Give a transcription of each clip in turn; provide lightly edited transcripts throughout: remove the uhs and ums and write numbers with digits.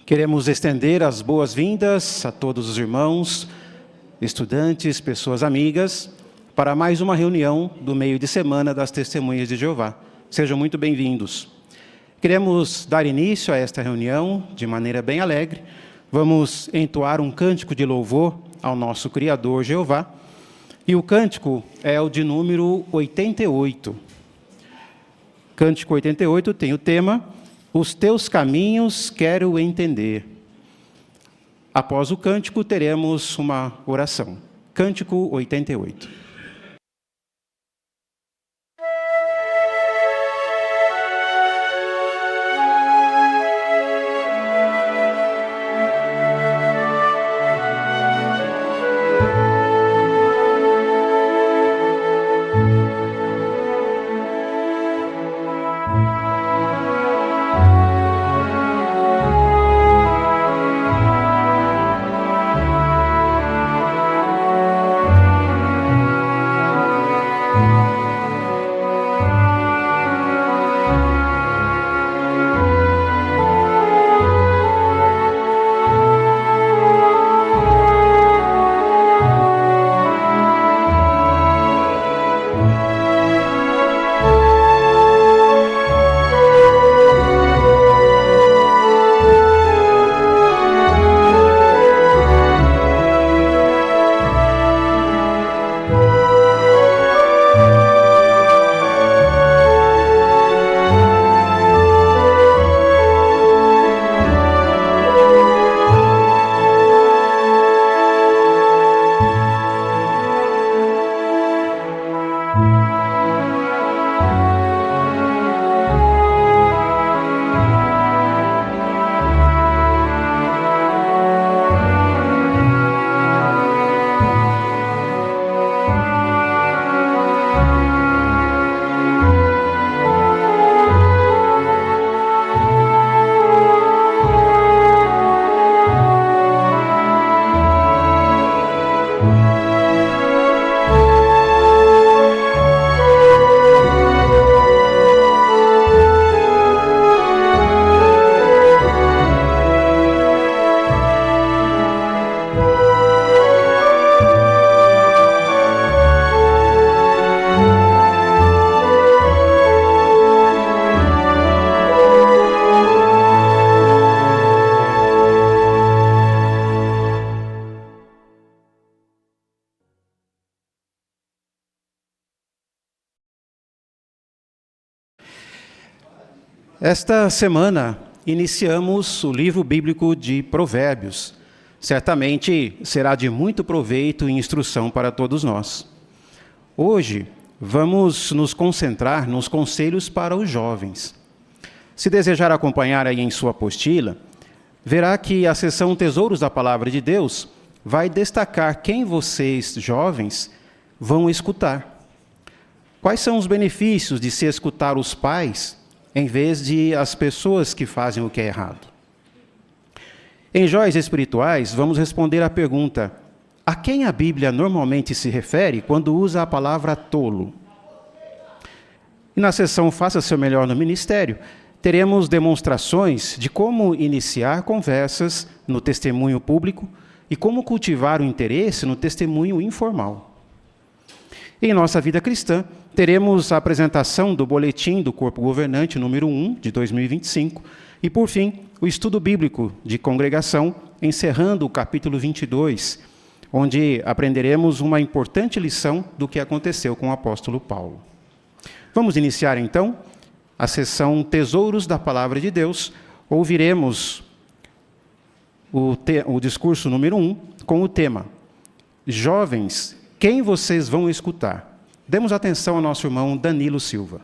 Queremos estender as boas-vindas a todos os irmãos, estudantes, pessoas amigas, para mais uma reunião do meio de semana das Testemunhas de Jeová. Sejam muito bem-vindos. Queremos dar início a esta reunião de maneira bem alegre. Vamos entoar um cântico de louvor ao nosso Criador Jeová. E o cântico é o de número 88. Cântico 88 tem o tema: Os teus caminhos quero entender. Após o cântico, teremos uma oração. Cântico 88. Esta semana, iniciamos o livro bíblico de Provérbios. Certamente será de muito proveito e instrução para todos nós. Hoje, vamos nos concentrar nos conselhos para os jovens. Se desejar acompanhar aí em sua apostila, verá que a seção Tesouros da Palavra de Deus vai destacar quem vocês, jovens, vão escutar. Quais são os benefícios de se escutar os pais em vez de as pessoas que fazem o que é errado? Em Joias Espirituais, vamos responder à pergunta: a quem a Bíblia normalmente se refere quando usa a palavra tolo? E na sessão Faça Seu Melhor no Ministério, teremos demonstrações de como iniciar conversas no testemunho público e como cultivar o interesse no testemunho informal. Em nossa vida cristã, teremos a apresentação do Boletim do Corpo Governante número 1, de 2025, e, por fim, o estudo bíblico de congregação, encerrando o capítulo 22, onde aprenderemos uma importante lição do que aconteceu com o apóstolo Paulo. Vamos iniciar, então, a sessão Tesouros da Palavra de Deus. Ouviremos o discurso número 1 com o tema: Jovens, quem vocês vão escutar? Demos atenção ao nosso irmão Danilo Silva.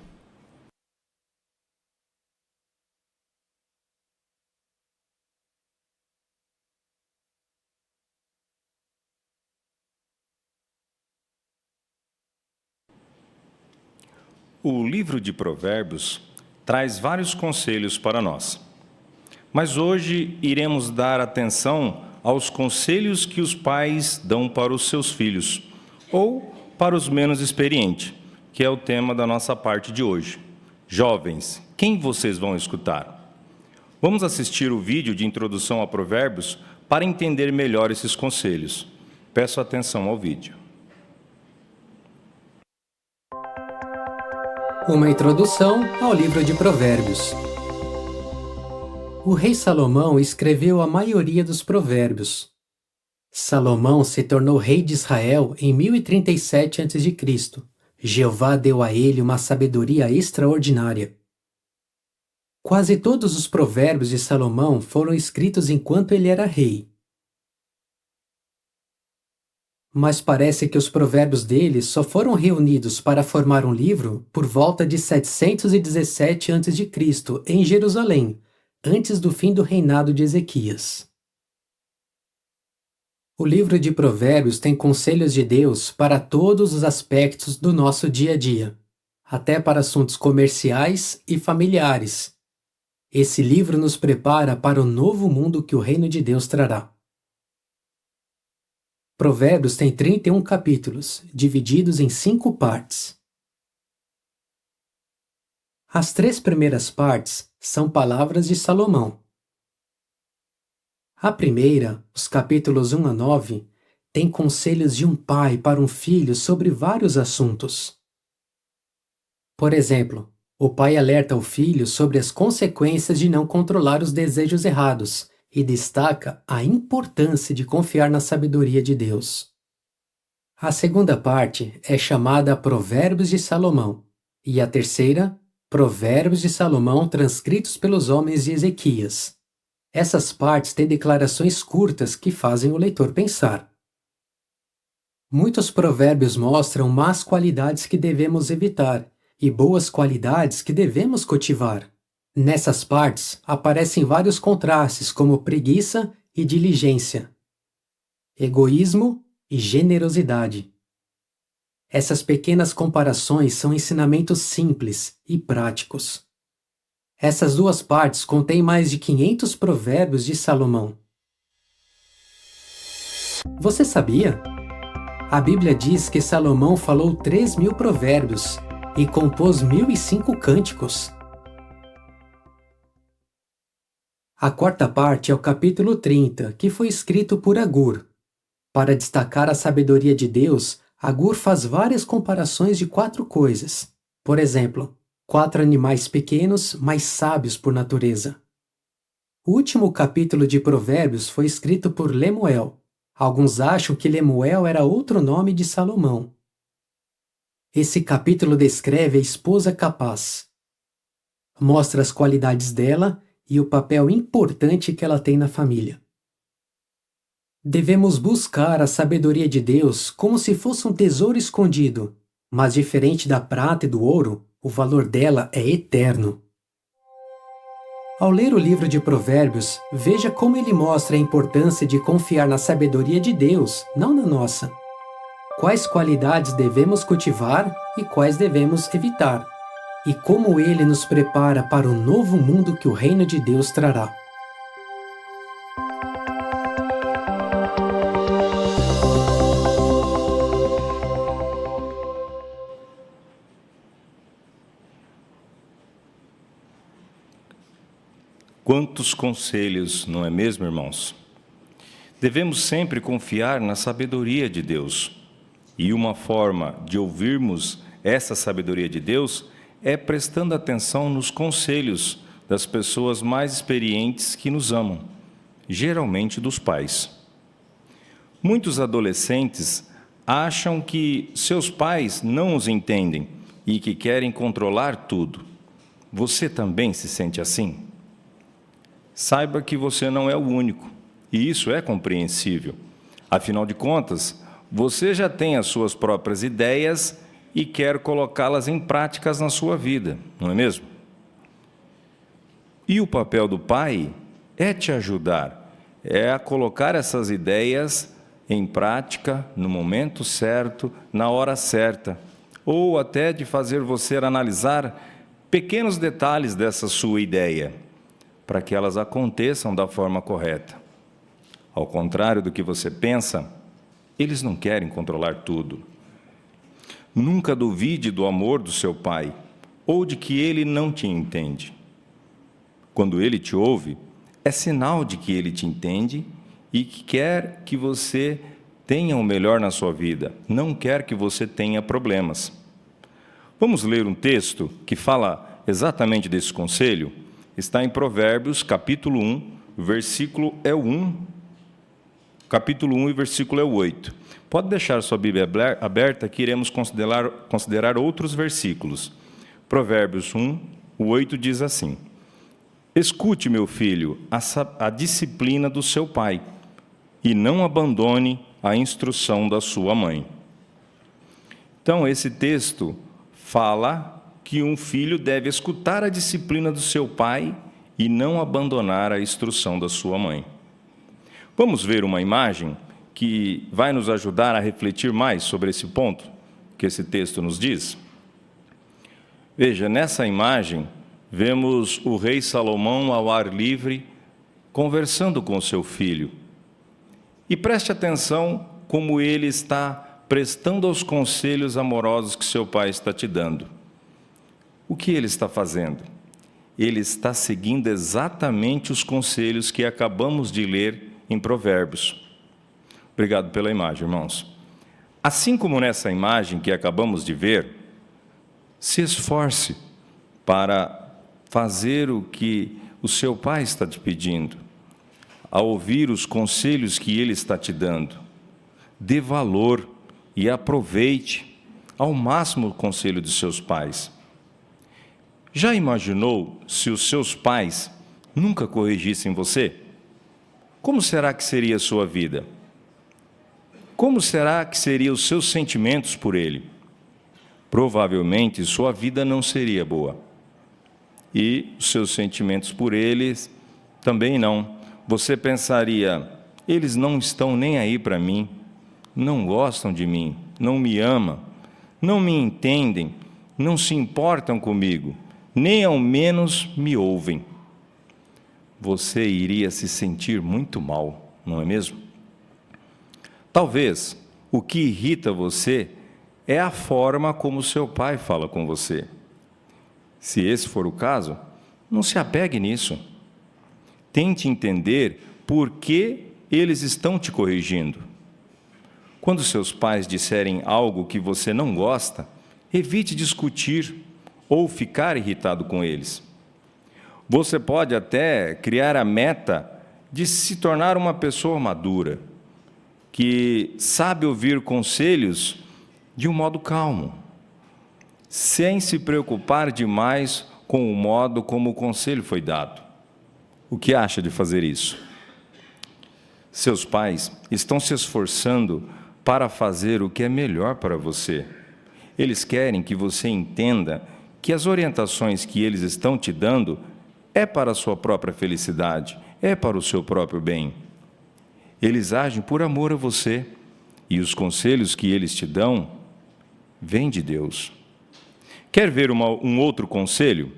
O livro de Provérbios traz vários conselhos para nós. Mas hoje iremos dar atenção aos conselhos que os pais dão para os seus filhos, ou para os menos experientes, que é o tema da nossa parte de hoje. Jovens, quem vocês vão escutar? Vamos assistir o vídeo de introdução a Provérbios para entender melhor esses conselhos. Peço atenção ao vídeo. Uma introdução ao livro de Provérbios. O rei Salomão escreveu a maioria dos provérbios. Salomão se tornou rei de Israel em 1037 a.C. Jeová deu a ele uma sabedoria extraordinária. Quase todos os provérbios de Salomão foram escritos enquanto ele era rei. Mas parece que os provérbios dele só foram reunidos para formar um livro por volta de 717 a.C., em Jerusalém, antes do fim do reinado de Ezequias. O livro de Provérbios tem conselhos de Deus para todos os aspectos do nosso dia a dia, até para assuntos comerciais e familiares. Esse livro nos prepara para o novo mundo que o reino de Deus trará. Provérbios tem 31 capítulos, divididos em 5 partes. As 3 primeiras partes são palavras de Salomão. A primeira, os capítulos 1 a 9, tem conselhos de um pai para um filho sobre vários assuntos. Por exemplo, o pai alerta o filho sobre as consequências de não controlar os desejos errados e destaca a importância de confiar na sabedoria de Deus. A segunda parte é chamada Provérbios de Salomão, e a terceira, Provérbios de Salomão transcritos pelos homens de Ezequias. Essas partes têm declarações curtas que fazem o leitor pensar. Muitos provérbios mostram más qualidades que devemos evitar e boas qualidades que devemos cultivar. Nessas partes aparecem vários contrastes como preguiça e diligência, egoísmo e generosidade. Essas pequenas comparações são ensinamentos simples e práticos. Essas 2 partes contêm mais de 500 provérbios de Salomão. Você sabia? A Bíblia diz que Salomão falou 3.000 provérbios e compôs 1.005 cânticos. A quarta parte é o capítulo 30, que foi escrito por Agur. Para destacar a sabedoria de Deus, Agur faz várias comparações de 4 coisas. Por exemplo, 4 animais pequenos, mas sábios por natureza. O último capítulo de Provérbios foi escrito por Lemuel. Alguns acham que Lemuel era outro nome de Salomão. Esse capítulo descreve a esposa capaz. Mostra as qualidades dela e o papel importante que ela tem na família. Devemos buscar a sabedoria de Deus como se fosse um tesouro escondido, mas diferente da prata e do ouro, o valor dela é eterno. Ao ler o livro de Provérbios, veja como ele mostra a importância de confiar na sabedoria de Deus, não na nossa. Quais qualidades devemos cultivar e quais devemos evitar, e como ele nos prepara para o novo mundo que o reino de Deus trará. Quantos conselhos, não é mesmo, irmãos? Devemos sempre confiar na sabedoria de Deus. E uma forma de ouvirmos essa sabedoria de Deus é prestando atenção nos conselhos das pessoas mais experientes que nos amam, geralmente dos pais. Muitos adolescentes acham que seus pais não os entendem e que querem controlar tudo. Você também se sente assim? Saiba que você não é o único, e isso é compreensível. Afinal de contas, você já tem as suas próprias ideias e quer colocá-las em práticas na sua vida, não é mesmo? E o papel do pai é te ajudar, é a colocar essas ideias em prática no momento certo, na hora certa, ou até de fazer você analisar pequenos detalhes dessa sua ideia, para que elas aconteçam da forma correta. Ao contrário do que você pensa, eles não querem controlar tudo. Nunca duvide do amor do seu pai, ou de que ele não te entende. Quando ele te ouve, é sinal de que ele te entende e que quer que você tenha o melhor na sua vida, não quer que você tenha problemas. Vamos ler um texto que fala exatamente desse conselho? Está em Provérbios, capítulo 1, versículo é o 1, capítulo 1 e versículo é o 8. Pode deixar sua Bíblia aberta que iremos considerar outros versículos. Provérbios 1, o 8 diz assim: Escute, meu filho, a disciplina do seu pai, e não abandone a instrução da sua mãe. Então, esse texto fala que um filho deve escutar a disciplina do seu pai e não abandonar a instrução da sua mãe. Vamos ver uma imagem que vai nos ajudar a refletir mais sobre esse ponto que esse texto nos diz? Veja, nessa imagem, vemos o rei Salomão ao ar livre, conversando com seu filho. E preste atenção como ele está prestando aos conselhos amorosos que seu pai está te dando. O que ele está fazendo? Ele está seguindo exatamente os conselhos que acabamos de ler em Provérbios. Obrigado pela imagem, irmãos. Assim como nessa imagem que acabamos de ver, se esforce para fazer o que o seu pai está te pedindo, a ouvir os conselhos que ele está te dando. Dê valor e aproveite ao máximo o conselho dos seus pais. Já imaginou se os seus pais nunca corrigissem você? Como será que seria a sua vida? Como será que seriam os seus sentimentos por ele? Provavelmente sua vida não seria boa. E os seus sentimentos por eles também não. Você pensaria, eles não estão nem aí para mim, não gostam de mim, não me amam, não me entendem, não se importam comigo, nem ao menos me ouvem. Você iria se sentir muito mal, não é mesmo? Talvez o que irrita você é a forma como seu pai fala com você. Se esse for o caso, não se apegue nisso. Tente entender por que eles estão te corrigindo. Quando seus pais disserem algo que você não gosta, evite discutir ou ficar irritado com eles. Você pode até criar a meta de se tornar uma pessoa madura, que sabe ouvir conselhos de um modo calmo, sem se preocupar demais com o modo como o conselho foi dado. O que acha de fazer isso? Seus pais estão se esforçando para fazer o que é melhor para você. Eles querem que você entenda que as orientações que eles estão te dando é para a sua própria felicidade, é para o seu próprio bem. Eles agem por amor a você, e os conselhos que eles te dão vêm de Deus. Quer ver um outro conselho?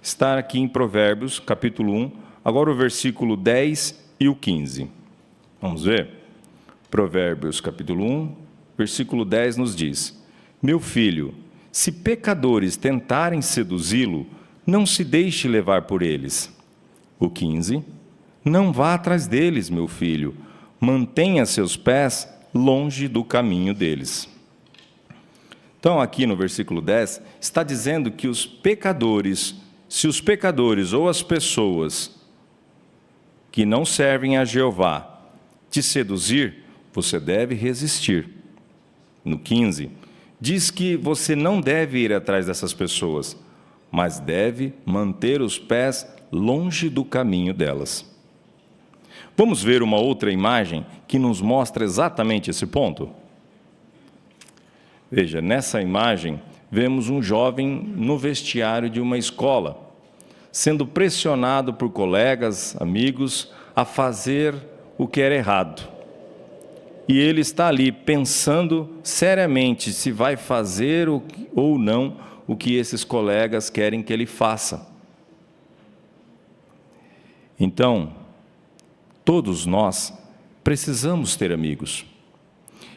Está aqui em Provérbios, capítulo 1, agora o versículo 10 e o 15. Vamos ver? Provérbios, capítulo 1, versículo 10 nos diz: Meu filho, se pecadores tentarem seduzi-lo, não se deixe levar por eles. O 15, não vá atrás deles, meu filho, mantenha seus pés longe do caminho deles. Então, aqui no versículo 10, está dizendo que os pecadores, se os pecadores ou as pessoas que não servem a Jeová te seduzir, você deve resistir. No 15, diz que você não deve ir atrás dessas pessoas, mas deve manter os pés longe do caminho delas. Vamos ver uma outra imagem que nos mostra exatamente esse ponto? Veja, nessa imagem, vemos um jovem no vestiário de uma escola, sendo pressionado por colegas, amigos, a fazer o que era errado. E ele está ali pensando seriamente se vai fazer ou não o que esses colegas querem que ele faça. Então, todos nós precisamos ter amigos.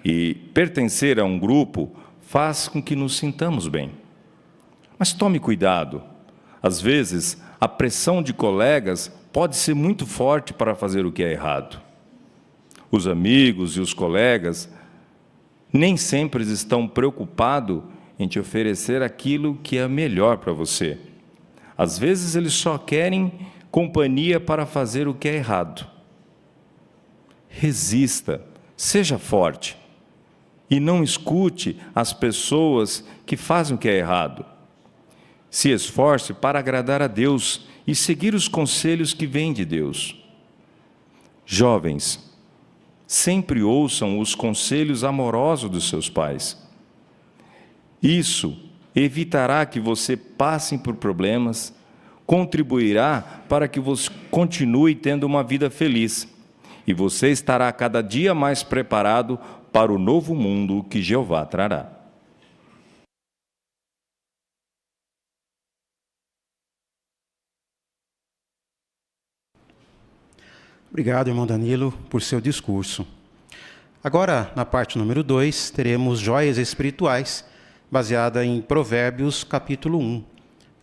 E pertencer a um grupo faz com que nos sintamos bem. Mas tome cuidado. Às vezes, a pressão de colegas pode ser muito forte para fazer o que é errado. Os amigos e os colegas nem sempre estão preocupados em te oferecer aquilo que é melhor para você. Às vezes eles só querem companhia para fazer o que é errado. Resista, seja forte e não escute as pessoas que fazem o que é errado. Se esforce para agradar a Deus e seguir os conselhos que vêm de Deus. Jovens, sempre ouçam os conselhos amorosos dos seus pais. Isso evitará que você passe por problemas, contribuirá para que você continue tendo uma vida feliz, e você estará cada dia mais preparado para o novo mundo que Jeová trará. Obrigado, irmão Danilo, por seu discurso. Agora, na parte número 2, teremos joias espirituais, baseada em Provérbios, capítulo 1.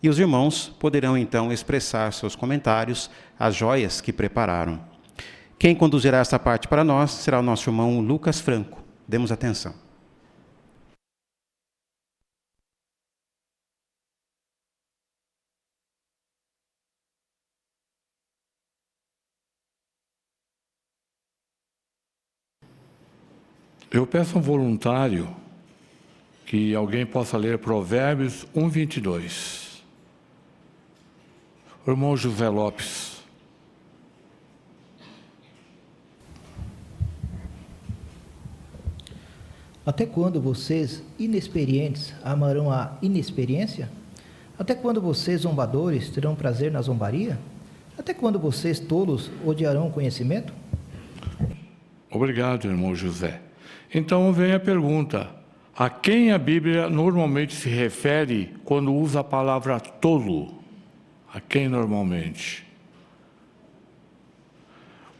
E os irmãos poderão, então, expressar seus comentários às joias que prepararam. Quem conduzirá esta parte para nós será o nosso irmão Lucas Franco. Demos atenção. Eu peço a um voluntário que alguém possa ler Provérbios 1:22. O irmão José Lopes. Até quando vocês, inexperientes, amarão a inexperiência? Até quando vocês, zombadores, terão prazer na zombaria? Até quando vocês, tolos, odiarão o conhecimento? Obrigado, irmão José. Então vem a pergunta: a quem a Bíblia normalmente se refere quando usa a palavra tolo? A quem normalmente?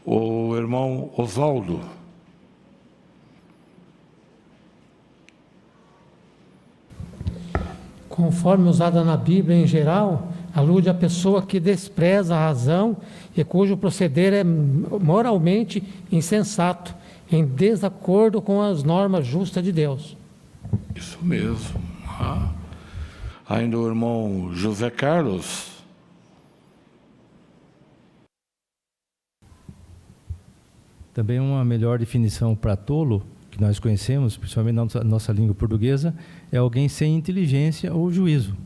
O irmão Oswaldo. Conforme usada na Bíblia em geral, alude à pessoa que despreza a razão e cujo proceder é moralmente insensato, em desacordo com as normas justas de Deus. Isso mesmo. Ainda o irmão José Carlos. Também uma melhor definição para tolo, que nós conhecemos, principalmente na nossa língua portuguesa, é alguém sem inteligência ou juízo.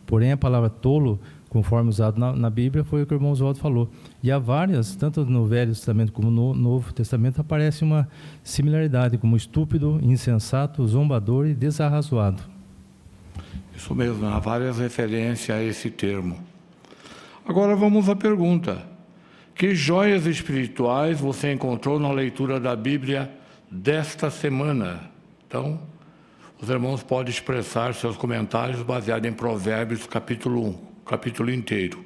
Porém, a palavra tolo, conforme usado na Bíblia, foi o que o irmão Oswaldo falou. E há várias, tanto no Velho Testamento como no Novo Testamento, aparece uma similaridade, como estúpido, insensato, zombador e desarrazoado. Isso mesmo, há várias referências a esse termo. Agora vamos à pergunta: que joias espirituais você encontrou na leitura da Bíblia desta semana? Então, os irmãos podem expressar seus comentários baseados em Provérbios, capítulo 1, capítulo inteiro.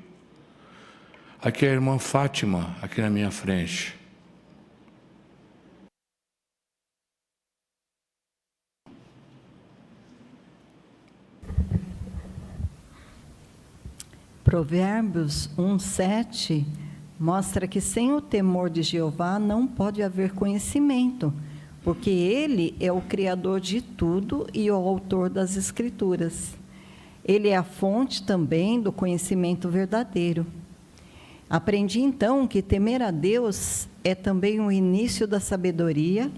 Aqui é a irmã Fátima, aqui na minha frente. Provérbios 1:7 mostra que sem o temor de Jeová não pode haver conhecimento, porque Ele é o Criador de tudo e o autor das Escrituras. Ele é a fonte também do conhecimento verdadeiro. Aprendi então que temer a Deus é também o início da sabedoria,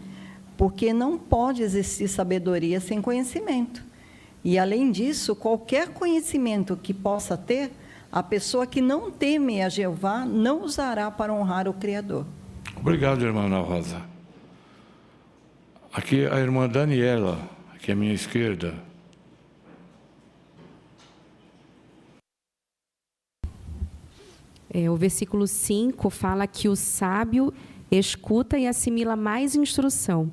porque não pode existir sabedoria sem conhecimento. E além disso, qualquer conhecimento que possa ter, a pessoa que não teme a Jeová não usará para honrar o Criador. Obrigado, irmã Ana Rosa. Aqui a irmã Daniela, aqui à minha esquerda. O versículo 5 fala que o sábio escuta e assimila mais instrução.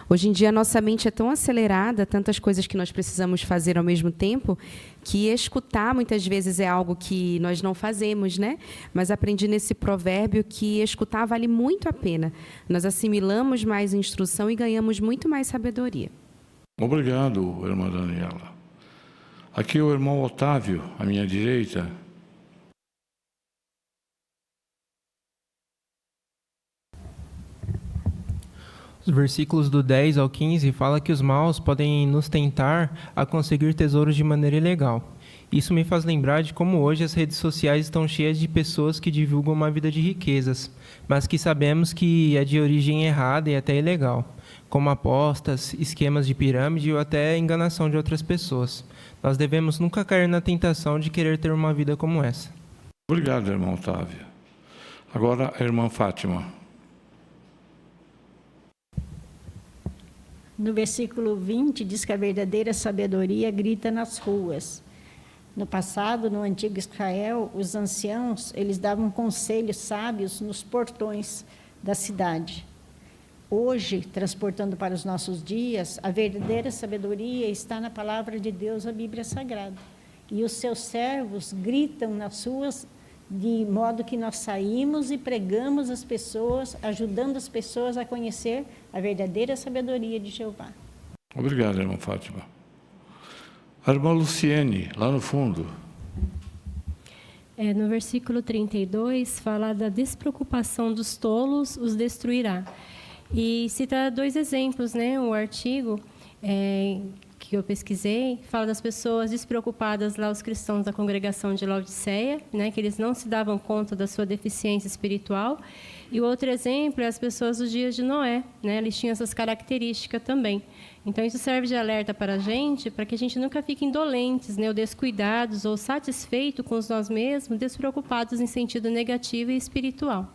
Hoje em dia, a nossa mente é tão acelerada, tantas coisas que nós precisamos fazer ao mesmo tempo, que escutar muitas vezes é algo que nós não fazemos, né? Mas aprendi nesse provérbio que escutar vale muito a pena. Nós assimilamos mais instrução e ganhamos muito mais sabedoria. Obrigado, irmã Daniela. Aqui o irmão Otávio, à minha direita. Os versículos do 10 ao 15 fala que os maus podem nos tentar a conseguir tesouros de maneira ilegal. Isso me faz lembrar de como hoje as redes sociais estão cheias de pessoas que divulgam uma vida de riquezas, mas que sabemos que é de origem errada e até ilegal, como apostas, esquemas de pirâmide ou até enganação de outras pessoas. Nós devemos nunca cair na tentação de querer ter uma vida como essa. Obrigado, irmão Otávio. Agora, a irmã Fátima. No versículo 20, diz que a verdadeira sabedoria grita nas ruas. No passado, no antigo Israel, os anciãos, eles davam conselhos sábios nos portões da cidade. Hoje, transportando para os nossos dias, a verdadeira sabedoria está na palavra de Deus, a Bíblia Sagrada. E os seus servos gritam nas ruas, de modo que nós saímos e pregamos as pessoas, ajudando as pessoas a conhecer a verdadeira sabedoria de Jeová. Obrigado, irmã Fátima. A irmã Luciene, lá no fundo. No versículo 32, fala da despreocupação dos tolos os destruirá. E cita 2 exemplos, né? O artigo que eu pesquisei fala das pessoas despreocupadas lá, os cristãos da congregação de Laodiceia, né? Que eles não se davam conta da sua deficiência espiritual. E o outro exemplo é as pessoas dos dias de Noé, né? Eles tinham essas características também. Então, isso serve de alerta para a gente gente nunca fique indolentes, né? Ou descuidados, ou satisfeitos com nós mesmos, despreocupados em sentido negativo e espiritual.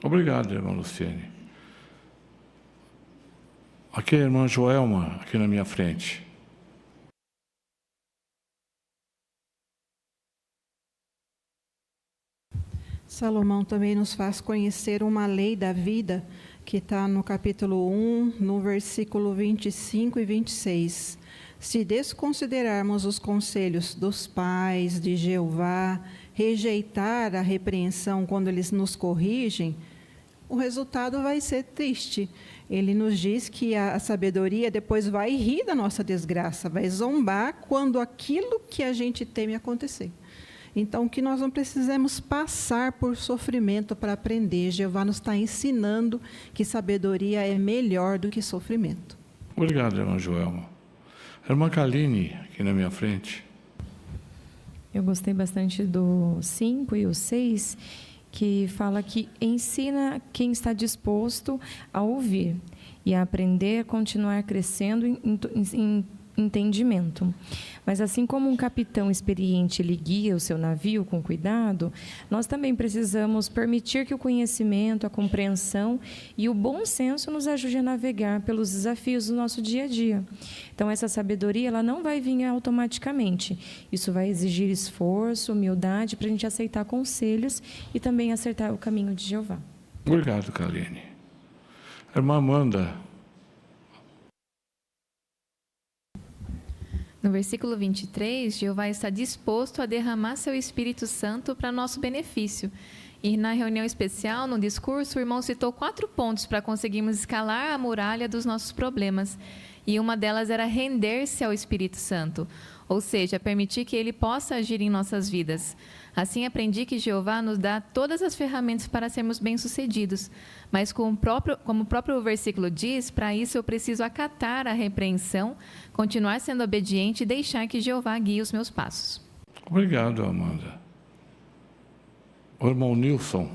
Obrigado, irmã Luciene. Aqui é a irmã Joelma, aqui na minha frente. Salomão também nos faz conhecer uma lei da vida, que está no capítulo 1, no versículo 25 e 26. Se desconsiderarmos os conselhos dos pais de Jeová, rejeitar a repreensão quando eles nos corrigem, o resultado vai ser triste. Ele nos diz que a sabedoria depois vai rir da nossa desgraça, vai zombar quando aquilo que a gente teme acontecer. Então, que nós não precisamos passar por sofrimento para aprender. Jeová nos está ensinando que sabedoria é melhor do que sofrimento. Obrigado, irmã Joelma. Irmã Kaline, aqui na minha frente. Eu gostei bastante do 5 e o 6, que fala que ensina quem está disposto a ouvir e a aprender a continuar crescendo em entendimento. Mas assim como um capitão experiente ele guia o seu navio com cuidado, nós também precisamos permitir que o conhecimento, a compreensão e o bom senso nos ajude a navegar pelos desafios do nosso dia a dia. Então, essa sabedoria ela não vai vir automaticamente. Isso vai exigir esforço, humildade, para a gente aceitar conselhos e também acertar o caminho de Jeová. Obrigado, Kaline. Irmã Amanda. No versículo 23, Jeová está disposto a derramar seu Espírito Santo para nosso benefício. E na reunião especial, no discurso, o irmão citou 4 pontos para conseguirmos escalar a muralha dos nossos problemas. E uma delas era render-se ao Espírito Santo, ou seja, permitir que ele possa agir em nossas vidas. Assim, aprendi que Jeová nos dá todas as ferramentas para sermos bem-sucedidos. Mas, como o próprio versículo diz, para isso eu preciso acatar a repreensão, continuar sendo obediente e deixar que Jeová guie os meus passos. Obrigado, Amanda. O irmão Nilson.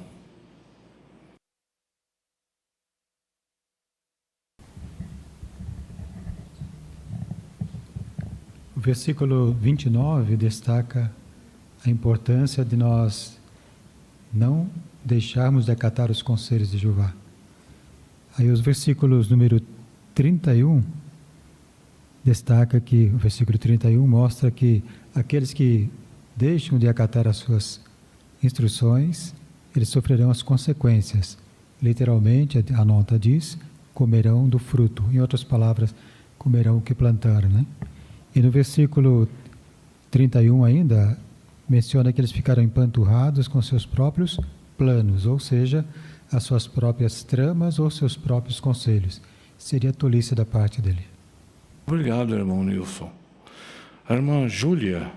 O versículo 29 destaca a importância de nós não deixarmos de acatar os conselhos de Jeová. Aí os versículos número 31 destaca que o versículo 31 mostra que aqueles que deixam de acatar as suas instruções, eles sofrerão as consequências. Literalmente, a nota diz, comerão do fruto. Em outras palavras, comerão o que plantaram, né? E no versículo 31 ainda, menciona que eles ficaram empanturrados com seus próprios planos, ou seja, as suas próprias tramas ou seus próprios conselhos. Seria tolice da parte dele. Obrigado, irmão Nilson. A irmã Júlia.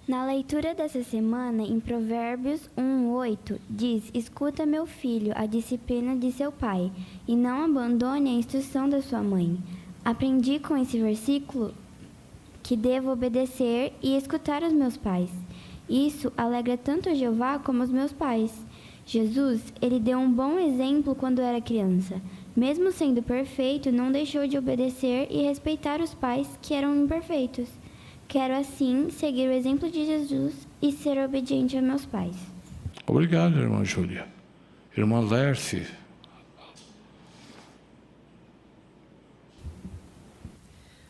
Na leitura dessa semana, em Provérbios 1:8, diz: escuta, meu filho, a disciplina de seu pai, e não abandone a instrução da sua mãe. Aprendi com esse versículo que devo obedecer e escutar os meus pais. Isso alegra tanto a Jeová como os meus pais. Jesus, ele deu um bom exemplo quando era criança. Mesmo sendo perfeito, não deixou de obedecer e respeitar os pais que eram imperfeitos. Quero, assim, seguir o exemplo de Jesus e ser obediente aos meus pais. Obrigado, irmã Júlia. Irmã Lerce.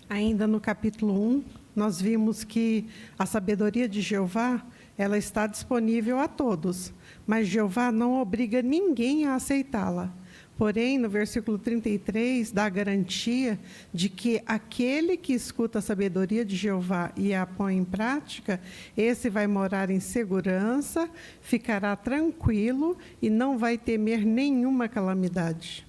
Ainda no capítulo 1, nós vimos que a sabedoria de Jeová, ela está disponível a todos, mas Jeová não obriga ninguém a aceitá-la. Porém, no versículo 33, dá a garantia de que aquele que escuta a sabedoria de Jeová e a põe em prática, esse vai morar em segurança, ficará tranquilo e não vai temer nenhuma calamidade.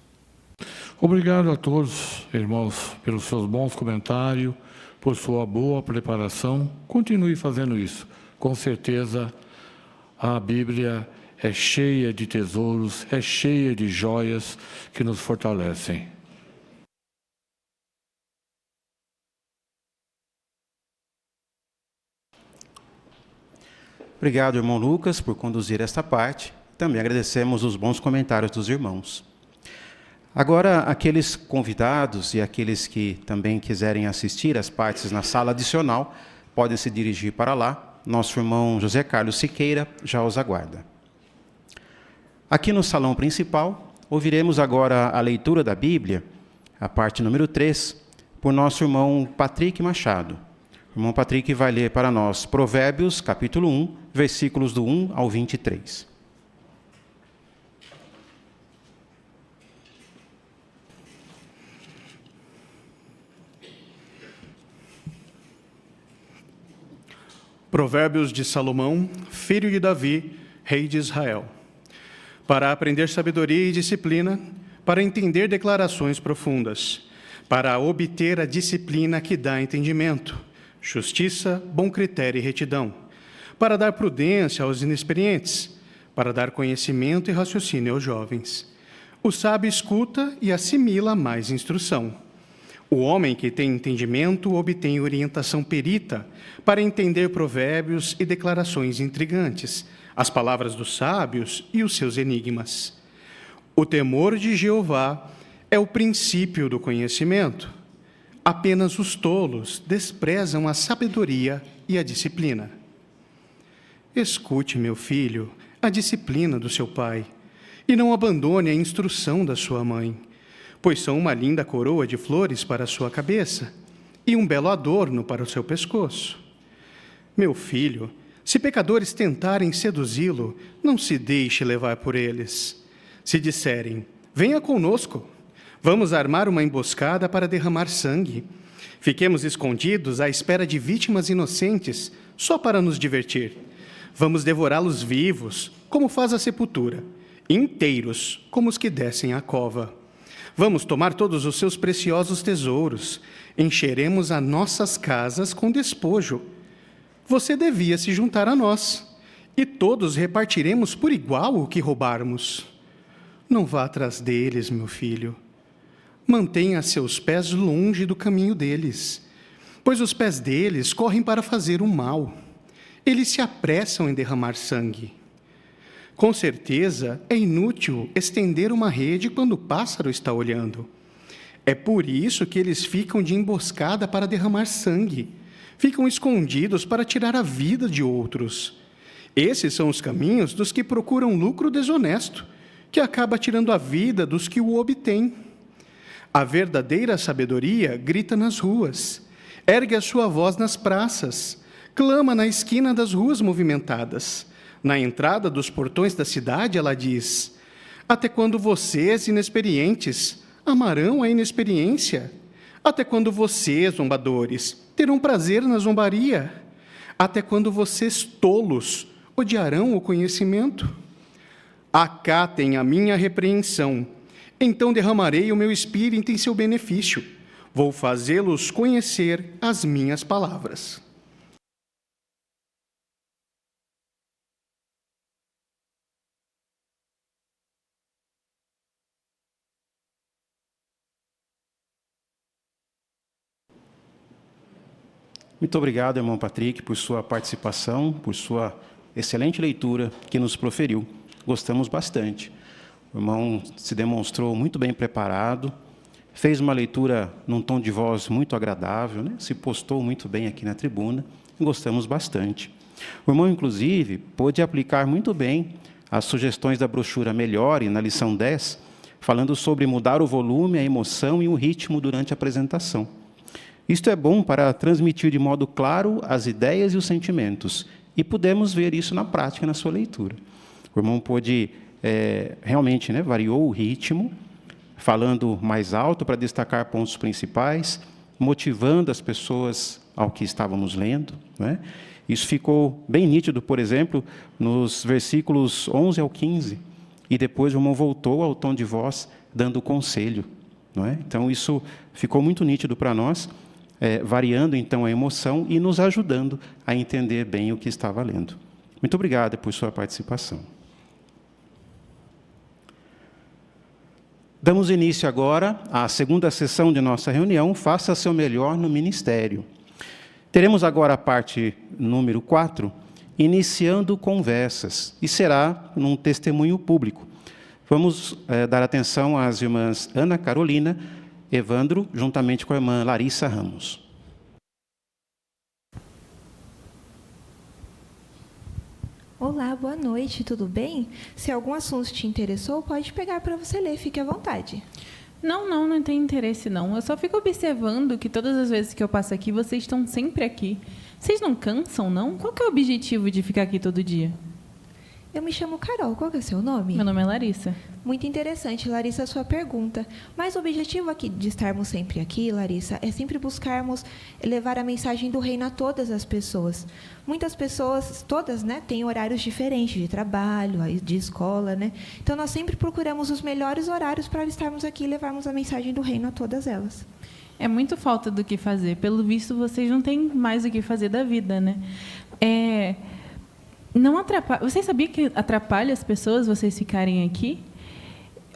Obrigado a todos, irmãos, pelos seus bons comentários, por sua boa preparação. Continue fazendo isso. Com certeza, a Bíblia é cheia de tesouros, é cheia de joias que nos fortalecem. Obrigado, irmão Lucas, por conduzir esta parte. Também agradecemos os bons comentários dos irmãos. Agora, aqueles convidados e aqueles que também quiserem assistir às partes na sala adicional, podem se dirigir para lá. Nosso irmão José Carlos Siqueira já os aguarda. Aqui no salão principal, ouviremos agora a leitura da Bíblia, a parte número 3, por nosso irmão Patrick Machado. O irmão Patrick vai ler para nós Provérbios, capítulo 1, versículos do 1 ao 23. Provérbios de Salomão, filho de Davi, rei de Israel. Para aprender sabedoria e disciplina, para entender declarações profundas, para obter a disciplina que dá entendimento, justiça, bom critério e retidão, para dar prudência aos inexperientes, para dar conhecimento e raciocínio aos jovens. O sábio escuta e assimila mais instrução. O homem que tem entendimento obtém orientação perita para entender provérbios e declarações intrigantes, as palavras dos sábios e os seus enigmas. O temor de Jeová é o princípio do conhecimento. Apenas os tolos desprezam a sabedoria e a disciplina. Escute, meu filho, a disciplina do seu pai, e não abandone a instrução da sua mãe, pois são uma linda coroa de flores para a sua cabeça e um belo adorno para o seu pescoço. Meu filho, se pecadores tentarem seduzi-lo, não se deixe levar por eles. Se disserem, venha conosco, vamos armar uma emboscada para derramar sangue. Fiquemos escondidos à espera de vítimas inocentes, só para nos divertir. Vamos devorá-los vivos, como faz a sepultura, inteiros, como os que descem à cova. Vamos tomar todos os seus preciosos tesouros, encheremos as nossas casas com despojo. Você devia se juntar a nós, e todos repartiremos por igual o que roubarmos. Não vá atrás deles, meu filho. Mantenha seus pés longe do caminho deles, pois os pés deles correm para fazer o mal. Eles se apressam em derramar sangue. Com certeza, é inútil estender uma rede quando o pássaro está olhando. É por isso que eles ficam de emboscada para derramar sangue. Ficam escondidos para tirar a vida de outros. Esses são os caminhos dos que procuram lucro desonesto, que acaba tirando a vida dos que o obtêm. A verdadeira sabedoria grita nas ruas, ergue a sua voz nas praças, clama na esquina das ruas movimentadas. Na entrada dos portões da cidade, ela diz: até quando vocês, inexperientes, amarão a inexperiência? Até quando vocês, zombadores, terão prazer na zombaria? Até quando vocês, tolos, odiarão o conhecimento? Acatem a minha repreensão, então derramarei o meu espírito em seu benefício. Vou fazê-los conhecer as minhas palavras. Muito obrigado, irmão Patrick, por sua participação, por sua excelente leitura que nos proferiu. Gostamos bastante. O irmão se demonstrou muito bem preparado, fez uma leitura num tom de voz muito agradável, né? Se postou muito bem aqui na tribuna, e gostamos bastante. O irmão, inclusive, pôde aplicar muito bem as sugestões da brochura Melhore, na lição 10, falando sobre mudar o volume, a emoção e o ritmo durante a apresentação. Isto é bom para transmitir de modo claro as ideias e os sentimentos, e pudemos ver isso na prática, na sua leitura. O irmão pôde, realmente, né, variou o ritmo, falando mais alto para destacar pontos principais, motivando as pessoas ao que estávamos lendo, né? Isso ficou bem nítido, por exemplo, nos versículos 11 ao 15, e depois o irmão voltou ao tom de voz, dando conselho, não é? Então, isso ficou muito nítido para nós, variando, então, a emoção e nos ajudando a entender bem o que estava lendo. Muito obrigado por sua participação. Damos início agora à segunda sessão de nossa reunião, Faça Seu Melhor no Ministério. Teremos agora a parte número 4, iniciando conversas, e será num testemunho público. Vamos dar atenção às irmãs Ana Carolina, Evandro, juntamente com a irmã Larissa Ramos. Olá, boa noite, tudo bem? Se algum assunto te interessou, pode pegar para você ler, fique à vontade. Não tenho interesse, não. Eu só fico observando que todas as vezes que eu passo aqui, vocês estão sempre aqui. Vocês não cansam, não? Qual que é o objetivo de ficar aqui todo dia? Eu me chamo Carol, qual que é o seu nome? Meu nome é Larissa. Muito interessante, Larissa, a sua pergunta. Mas o objetivo aqui de estarmos sempre aqui, Larissa, é sempre buscarmos levar a mensagem do reino a todas as pessoas. Muitas pessoas, todas, né, têm horários diferentes de trabalho, de escola, né? Então, nós sempre procuramos os melhores horários para estarmos aqui e levarmos a mensagem do reino a todas elas. É muito falta do que fazer. Pelo visto, vocês não têm mais o que fazer da vida, né? Não atrapalha. Você sabia que atrapalha as pessoas vocês ficarem aqui?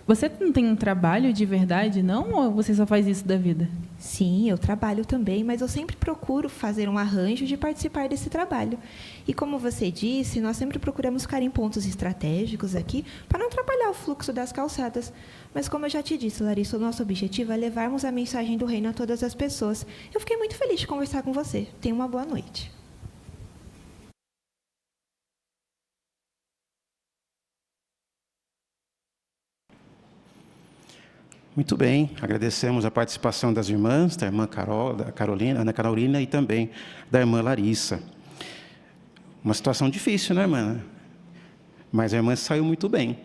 Você não tem um trabalho de verdade, não? Ou você só faz isso da vida? Sim, eu trabalho também, mas eu sempre procuro fazer um arranjo de participar desse trabalho. E como você disse, nós sempre procuramos ficar em pontos estratégicos aqui para não atrapalhar o fluxo das calçadas. Mas como eu já te disse, Larissa, o nosso objetivo é levarmos a mensagem do reino a todas as pessoas. Eu fiquei muito feliz de conversar com você. Tenha uma boa noite. Muito bem, agradecemos a participação das irmãs, da irmã Carol, da Carolina, Ana Carolina e também da irmã Larissa. Uma situação difícil, né, irmã? Mas a irmã saiu muito bem.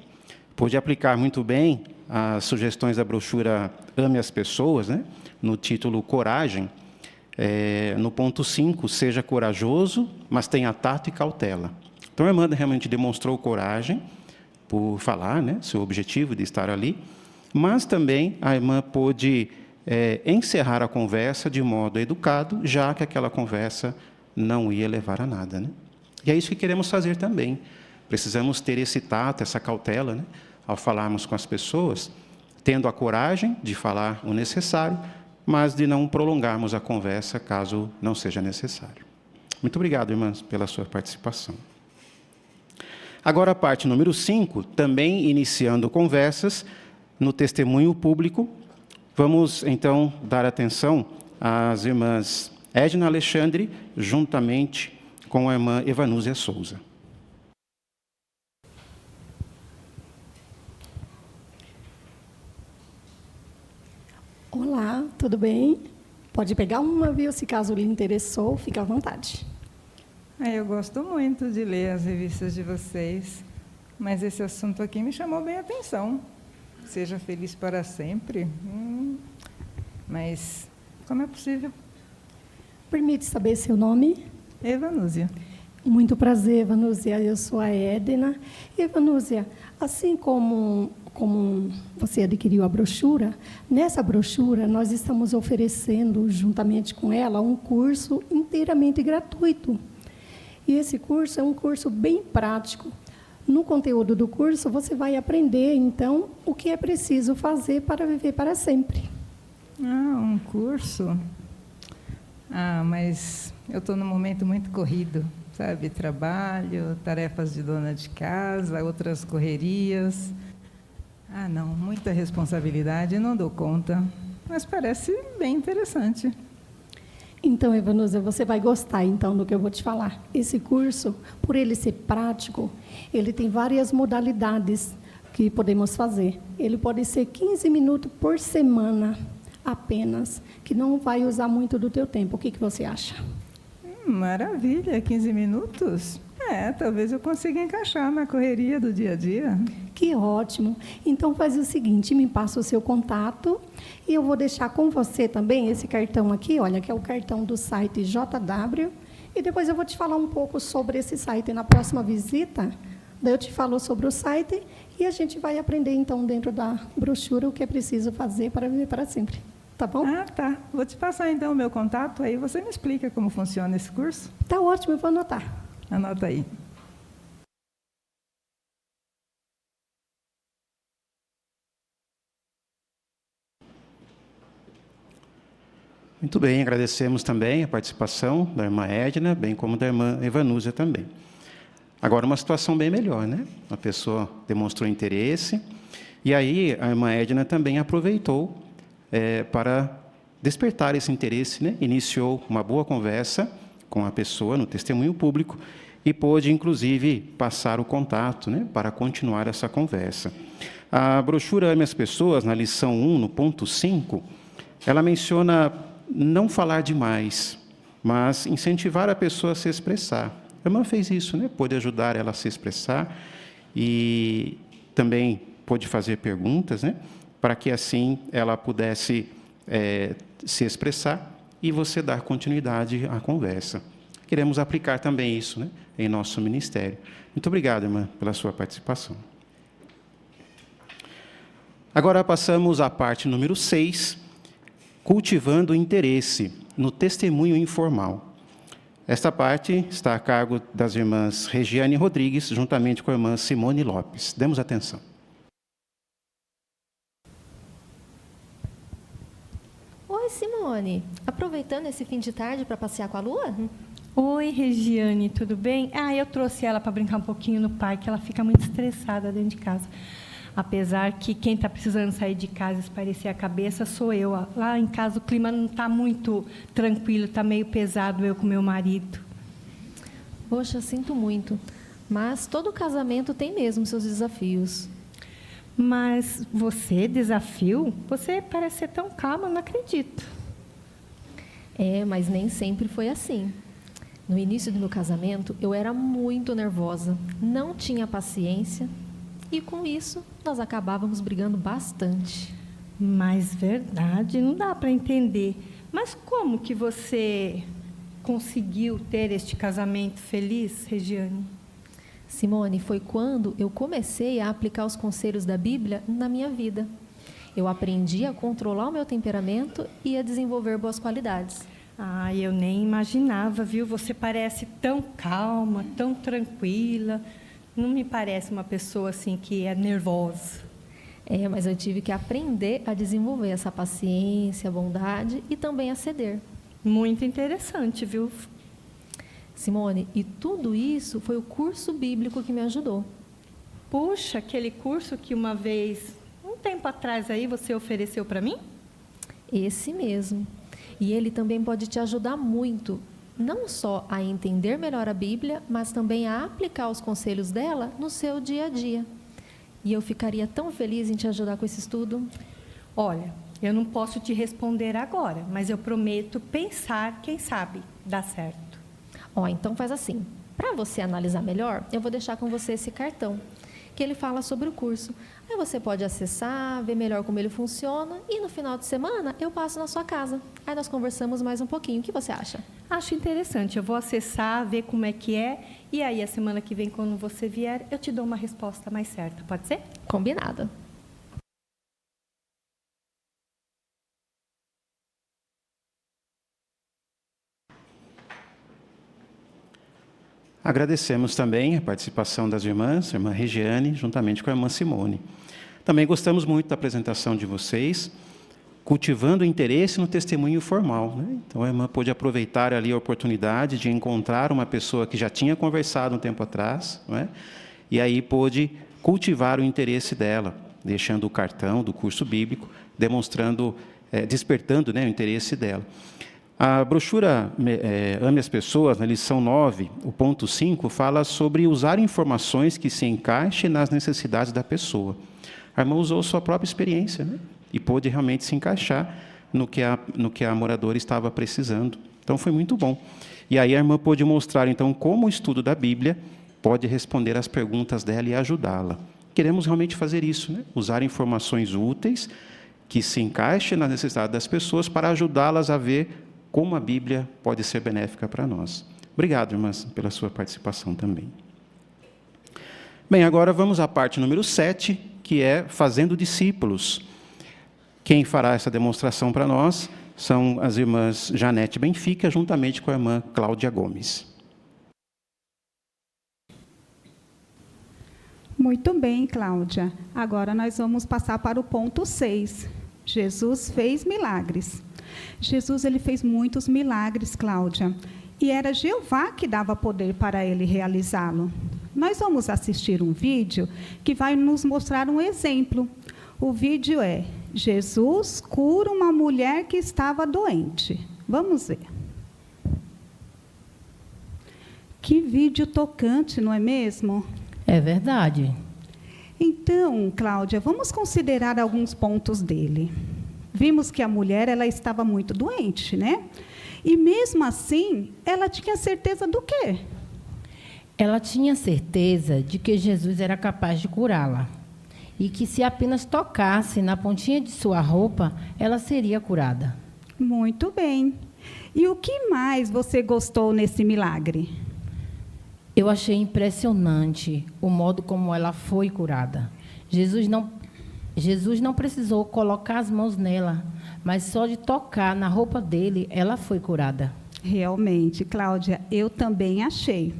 Pôde aplicar muito bem as sugestões da brochura Ame as Pessoas, né? No título Coragem, no ponto 5, seja corajoso, mas tenha tato e cautela. Então, a irmã realmente demonstrou coragem por falar, né, seu objetivo de estar ali, mas também a irmã pôde encerrar a conversa de modo educado, já que aquela conversa não ia levar a nada, né? E é isso que queremos fazer também. Precisamos ter esse tato, essa cautela, né, ao falarmos com as pessoas, tendo a coragem de falar o necessário, mas de não prolongarmos a conversa caso não seja necessário. Muito obrigado, irmãs, pela sua participação. Agora a parte número 5, também iniciando conversas, no testemunho público, vamos, então, dar atenção às irmãs Edna Alexandre, juntamente com a irmã Evanúzia Souza. Olá, tudo bem? Pode pegar uma, viu? Se caso lhe interessou, fique à vontade. Eu gosto muito de ler as revistas de vocês, mas esse assunto aqui me chamou bem a atenção. Seja feliz para sempre. Mas como é possível? Permite saber seu nome? Evanúzia. Muito prazer, Evanúzia. Eu sou a Edna. Evanúzia, assim como você adquiriu a brochura, nessa brochura nós estamos oferecendo, juntamente com ela, um curso inteiramente gratuito. E esse curso é um curso bem prático. No conteúdo do curso, você vai aprender, então, o que é preciso fazer para viver para sempre. Um curso? Mas eu estou num momento muito corrido, sabe? Trabalho, tarefas de dona de casa, outras correrias. Ah, não, muita responsabilidade, não dou conta. Mas parece bem interessante. Então, Evanúzia, você vai gostar, então, do que eu vou te falar. Esse curso, por ele ser prático, ele tem várias modalidades que podemos fazer. Ele pode ser 15 minutos por semana, apenas, que não vai usar muito do teu tempo. O que você acha? Maravilha, 15 minutos? Talvez eu consiga encaixar na correria do dia a dia. Que ótimo. Então, faz o seguinte, me passa o seu contato e eu vou deixar com você também esse cartão aqui, olha, que é o cartão do site JW, e depois eu vou te falar um pouco sobre esse site na próxima visita. Daí eu te falo sobre o site e a gente vai aprender, então, dentro da brochura o que é preciso fazer para viver para sempre. Tá bom? Ah, tá. Vou te passar, então, o meu contato, aí você me explica como funciona esse curso. Tá ótimo, eu vou anotar. Anota aí. Muito bem, agradecemos também a participação da irmã Edna, bem como da irmã Evanúzia também. Agora, uma situação bem melhor, né? A pessoa demonstrou interesse, e aí a irmã Edna também aproveitou para despertar esse interesse, né? Iniciou uma boa conversa com a pessoa no testemunho público e pôde, inclusive, passar o contato, né? Para continuar essa conversa. A brochura Ame as Pessoas, na lição 1, no ponto 5, ela menciona não falar demais, mas incentivar a pessoa a se expressar. A irmã fez isso, né? Pôde ajudar ela a se expressar e também pôde fazer perguntas, né? Para que assim ela pudesse se expressar e você dar continuidade à conversa. Queremos aplicar também isso, né? Em nosso ministério. Muito obrigado, irmã, pela sua participação. Agora passamos à parte número 6, cultivando o interesse no testemunho informal. Esta parte está a cargo das irmãs Regiane Rodrigues, juntamente com a irmã Simone Lopes. Demos atenção. Oi, Simone. Aproveitando esse fim de tarde para passear com a Lua? Oi, Regiane, tudo bem? Eu trouxe ela para brincar um pouquinho no parque. Ela fica muito estressada dentro de casa. Apesar que quem está precisando sair de casa e espairecer a cabeça sou eu. Lá em casa o clima não está muito tranquilo, está meio pesado eu com meu marido. Poxa, sinto muito. Mas todo casamento tem mesmo seus desafios. Mas você, desafio? Você parece ser tão calma, não acredito. Mas nem sempre foi assim. No início do meu casamento, eu era muito nervosa, não tinha paciência. E, com isso, nós acabávamos brigando bastante. Mas, verdade, não dá para entender. Mas como que você conseguiu ter este casamento feliz, Regiane? Simone, foi quando eu comecei a aplicar os conselhos da Bíblia na minha vida. Eu aprendi a controlar o meu temperamento e a desenvolver boas qualidades. Eu nem imaginava, viu? Você parece tão calma, tão tranquila. Não me parece uma pessoa assim que é nervosa. Mas eu tive que aprender a desenvolver essa paciência, a bondade e também a ceder. Muito interessante, viu? Simone, e tudo isso foi o curso bíblico que me ajudou. Puxa, aquele curso que uma vez, um tempo atrás aí, você ofereceu para mim? Esse mesmo. E ele também pode te ajudar muito, não só a entender melhor a Bíblia, mas também a aplicar os conselhos dela no seu dia a dia. E eu ficaria tão feliz em te ajudar com esse estudo. Olha, eu não posso te responder agora, mas eu prometo pensar, quem sabe, dá certo. Então faz assim. Para você analisar melhor, eu vou deixar com você esse cartão, que ele fala sobre o curso. Aí você pode acessar, ver melhor como ele funciona e no final de semana eu passo na sua casa. Aí nós conversamos mais um pouquinho. O que você acha? Acho interessante. Eu vou acessar, ver como é que é e aí a semana que vem, quando você vier, eu te dou uma resposta mais certa. Pode ser? Combinado. Agradecemos também a participação das irmãs, a irmã Regiane, juntamente com a irmã Simone. Também gostamos muito da apresentação de vocês. cultivando o interesse no testemunho formal, né? Então, a irmã pôde aproveitar ali a oportunidade de encontrar uma pessoa que já tinha conversado um tempo atrás, não é? E aí pôde cultivar o interesse dela, deixando o cartão do curso bíblico, demonstrando, despertando, né, o interesse dela. A brochura Ame as Pessoas, na lição 9, o ponto 5, fala sobre usar informações que se encaixem nas necessidades da pessoa. A irmã usou sua própria experiência, né? E pôde realmente se encaixar no que a moradora estava precisando. Então, foi muito bom. E aí a irmã pôde mostrar, então, como o estudo da Bíblia pode responder às perguntas dela e ajudá-la. Queremos realmente fazer isso, né? Usar informações úteis que se encaixem na necessidade das pessoas para ajudá-las a ver como a Bíblia pode ser benéfica para nós. Obrigado, irmãs, pela sua participação também. Bem, agora vamos à parte número 7, que é fazendo discípulos. Quem fará essa demonstração para nós são as irmãs Janete Benfica, juntamente com a irmã Cláudia Gomes. Muito bem, Cláudia. Agora nós vamos passar para o ponto 6. Jesus fez milagres. Jesus ele fez muitos milagres, Cláudia. E era Jeová que dava poder para ele realizá-lo. Nós vamos assistir um vídeo que vai nos mostrar um exemplo. O vídeo é: Jesus cura uma mulher que estava doente. Vamos ver. Que vídeo tocante, não é mesmo? É verdade. Então, Cláudia, vamos considerar alguns pontos dele. Vimos que a mulher ela estava muito doente, né? E mesmo assim, ela tinha certeza do quê? Ela tinha certeza de que Jesus era capaz de curá-la. E que se apenas tocasse na pontinha de sua roupa, ela seria curada. Muito bem. E o que mais você gostou nesse milagre? Eu achei impressionante o modo como ela foi curada. Jesus não precisou colocar as mãos nela, mas só de tocar na roupa dele, ela foi curada. Realmente, Cláudia, eu também achei.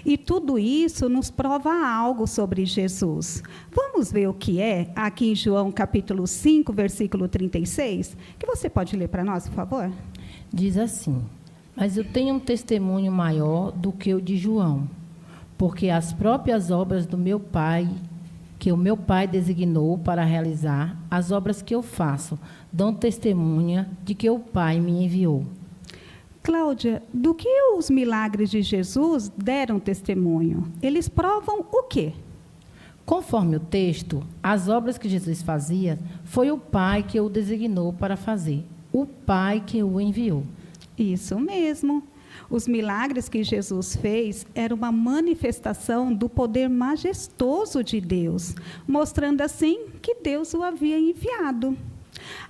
E tudo isso nos prova algo sobre Jesus. Vamos ver o que é aqui em João capítulo 5, versículo 36, que você pode ler para nós, por favor? Diz assim: mas eu tenho um testemunho maior do que o de João, porque as próprias obras do meu Pai, que o meu Pai designou para realizar, as obras que eu faço, dão testemunha de que o Pai me enviou. Cláudia, do que os milagres de Jesus deram testemunho? Eles provam o quê? Conforme o texto, as obras que Jesus fazia, foi o Pai que o designou para fazer, o Pai que o enviou. Isso mesmo. Os milagres que Jesus fez eram uma manifestação do poder majestoso de Deus, mostrando assim que Deus o havia enviado.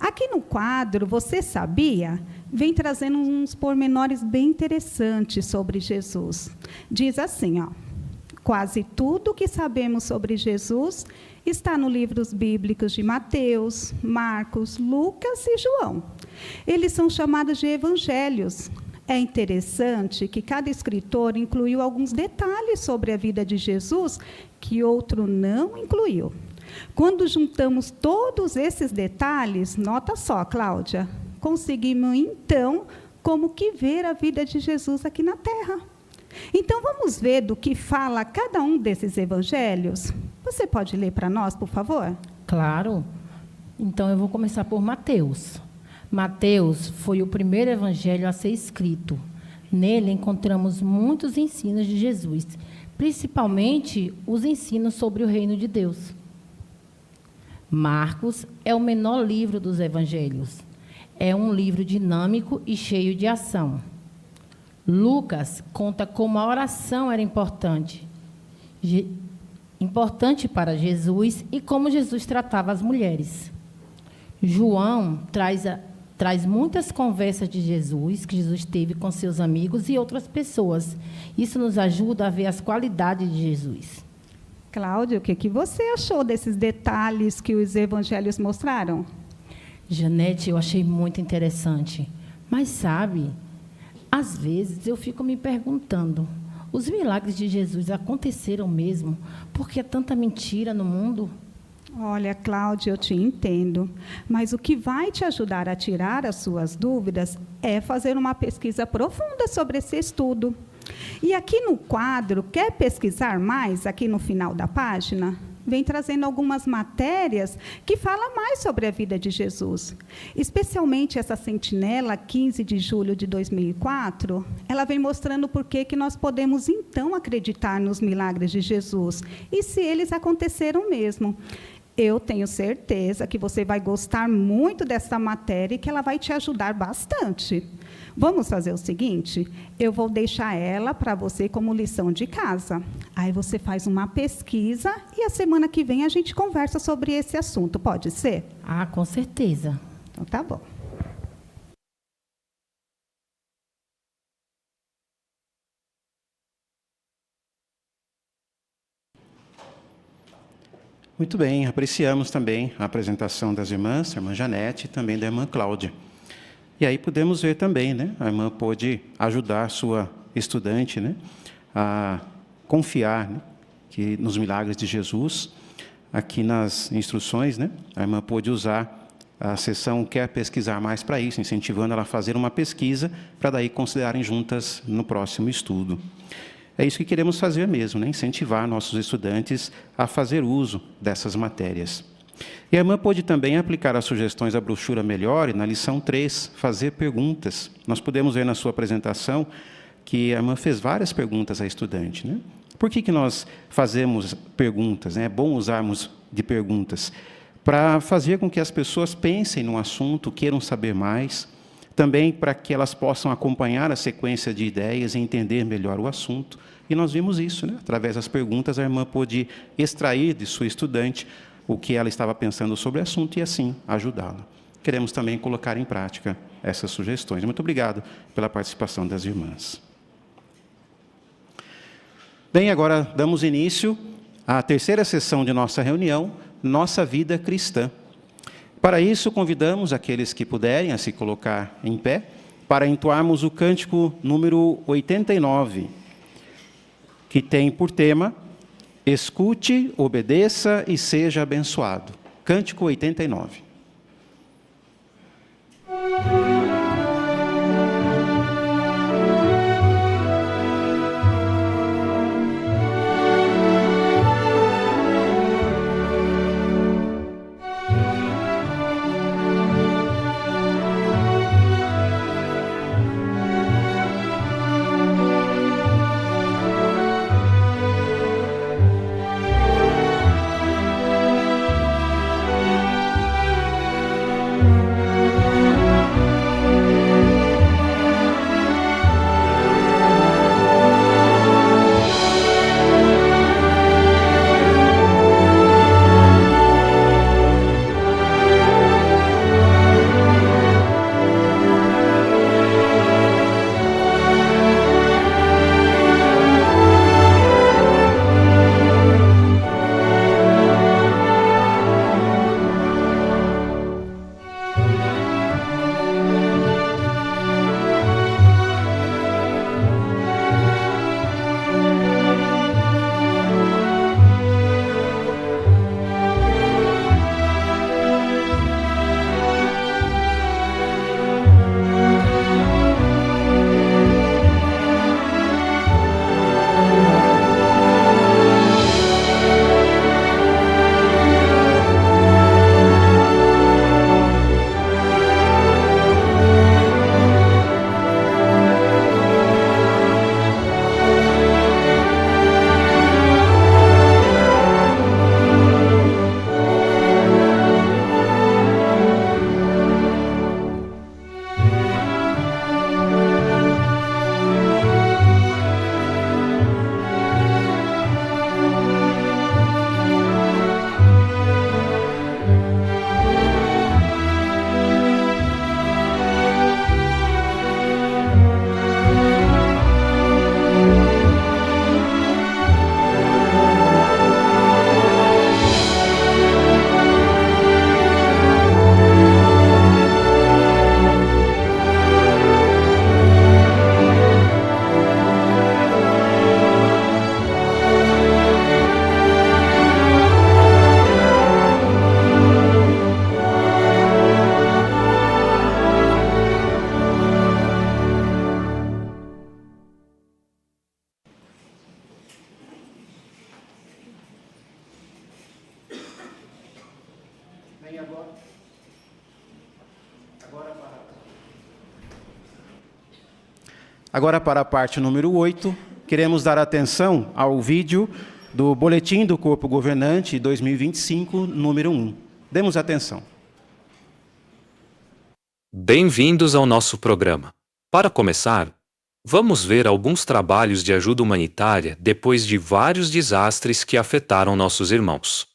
Aqui no quadro, você sabia? Vem trazendo uns pormenores bem interessantes sobre Jesus. Diz assim, ó: quase tudo que sabemos sobre Jesus está nos livros bíblicos de Mateus, Marcos, Lucas e João. Eles são chamados de evangelhos. É interessante que cada escritor incluiu alguns detalhes sobre a vida de Jesus que outro não incluiu. Quando juntamos todos esses detalhes, nota só, Cláudia, conseguimos, então, como que ver a vida de Jesus aqui na Terra. Então, vamos ver do que fala cada um desses evangelhos? Você pode ler para nós, por favor? Claro. Então, eu vou começar por Mateus. Mateus foi o primeiro evangelho a ser escrito. Nele encontramos muitos ensinos de Jesus, principalmente os ensinos sobre o reino de Deus. Marcos é o menor livro dos evangelhos. É um livro dinâmico e cheio de ação. Lucas conta como a oração era importante para Jesus e como Jesus tratava as mulheres. João traz muitas conversas de Jesus, que Jesus teve com seus amigos e outras pessoas. Isso nos ajuda a ver as qualidades de Jesus. Cláudia, o que você achou desses detalhes que os evangelhos mostraram? Janete, eu achei muito interessante. Mas, sabe, às vezes eu fico me perguntando, os milagres de Jesus aconteceram mesmo? Porque é tanta mentira no mundo? Olha, Cláudia, eu te entendo, mas o que vai te ajudar a tirar as suas dúvidas é fazer uma pesquisa profunda sobre esse estudo. E aqui no quadro, quer pesquisar mais, aqui no final da página? Vem trazendo algumas matérias que falam mais sobre a vida de Jesus. Especialmente essa sentinela, 15 de julho de 2004, ela vem mostrando por que nós podemos, então, acreditar nos milagres de Jesus e se eles aconteceram mesmo. Eu tenho certeza que você vai gostar muito dessa matéria e que ela vai te ajudar bastante. Vamos fazer o seguinte, eu vou deixar ela para você como lição de casa. Aí você faz uma pesquisa e a semana que vem a gente conversa sobre esse assunto, pode ser? Ah, com certeza. Então tá bom. Muito bem, apreciamos também a apresentação das irmãs, a irmã Janete e também da irmã Cláudia. E aí podemos ver também, né, a irmã pôde ajudar a sua estudante, né, a confiar, né, que nos milagres de Jesus. Aqui nas instruções, né, a irmã pôde usar a seção Quer Pesquisar Mais para isso, incentivando ela a fazer uma pesquisa para daí considerarem juntas no próximo estudo. É isso que queremos fazer mesmo, né? Incentivar nossos estudantes a fazer uso dessas matérias. E a irmã pôde também aplicar as sugestões da brochura Melhore na lição 3, fazer perguntas. Nós podemos ver na sua apresentação que a irmã fez várias perguntas à estudante, né? Por que nós fazemos perguntas, né? É bom usarmos de perguntas para fazer com que as pessoas pensem no assunto, queiram saber mais, também para que elas possam acompanhar a sequência de ideias e entender melhor o assunto. E nós vimos isso, né? Através das perguntas, a irmã pôde extrair de sua estudante o que ela estava pensando sobre o assunto e, assim, ajudá-la. Queremos também colocar em prática essas sugestões. Muito obrigado pela participação das irmãs. Bem, agora damos início à terceira sessão de nossa reunião, Nossa Vida Cristã. Para isso, convidamos aqueles que puderem a se colocar em pé para entoarmos o cântico número 89, que tem por tema Escute, obedeça e seja abençoado. Cântico 89. Agora, para a parte número 8, queremos dar atenção ao vídeo do Boletim do Corpo Governante 2025, número 1. Demos atenção. Bem-vindos ao nosso programa. Para começar, vamos ver alguns trabalhos de ajuda humanitária depois de vários desastres que afetaram nossos irmãos.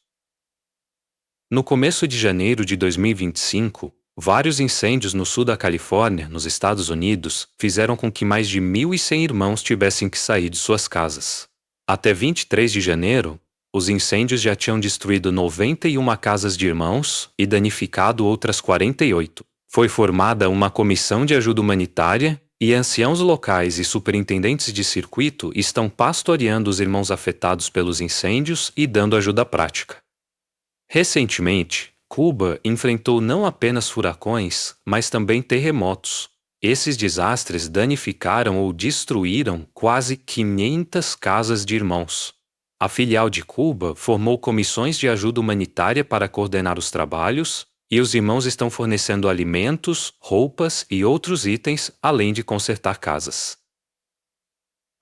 No começo de janeiro de 2025, vários incêndios no sul da Califórnia, nos Estados Unidos, fizeram com que mais de 1.100 irmãos tivessem que sair de suas casas. Até 23 de janeiro, os incêndios já tinham destruído 91 casas de irmãos e danificado outras 48. Foi formada uma comissão de ajuda humanitária e anciãos locais e superintendentes de circuito estão pastoreando os irmãos afetados pelos incêndios e dando ajuda prática. Recentemente, Cuba enfrentou não apenas furacões, mas também terremotos. Esses desastres danificaram ou destruíram quase 500 casas de irmãos. A filial de Cuba formou comissões de ajuda humanitária para coordenar os trabalhos, e os irmãos estão fornecendo alimentos, roupas e outros itens, além de consertar casas.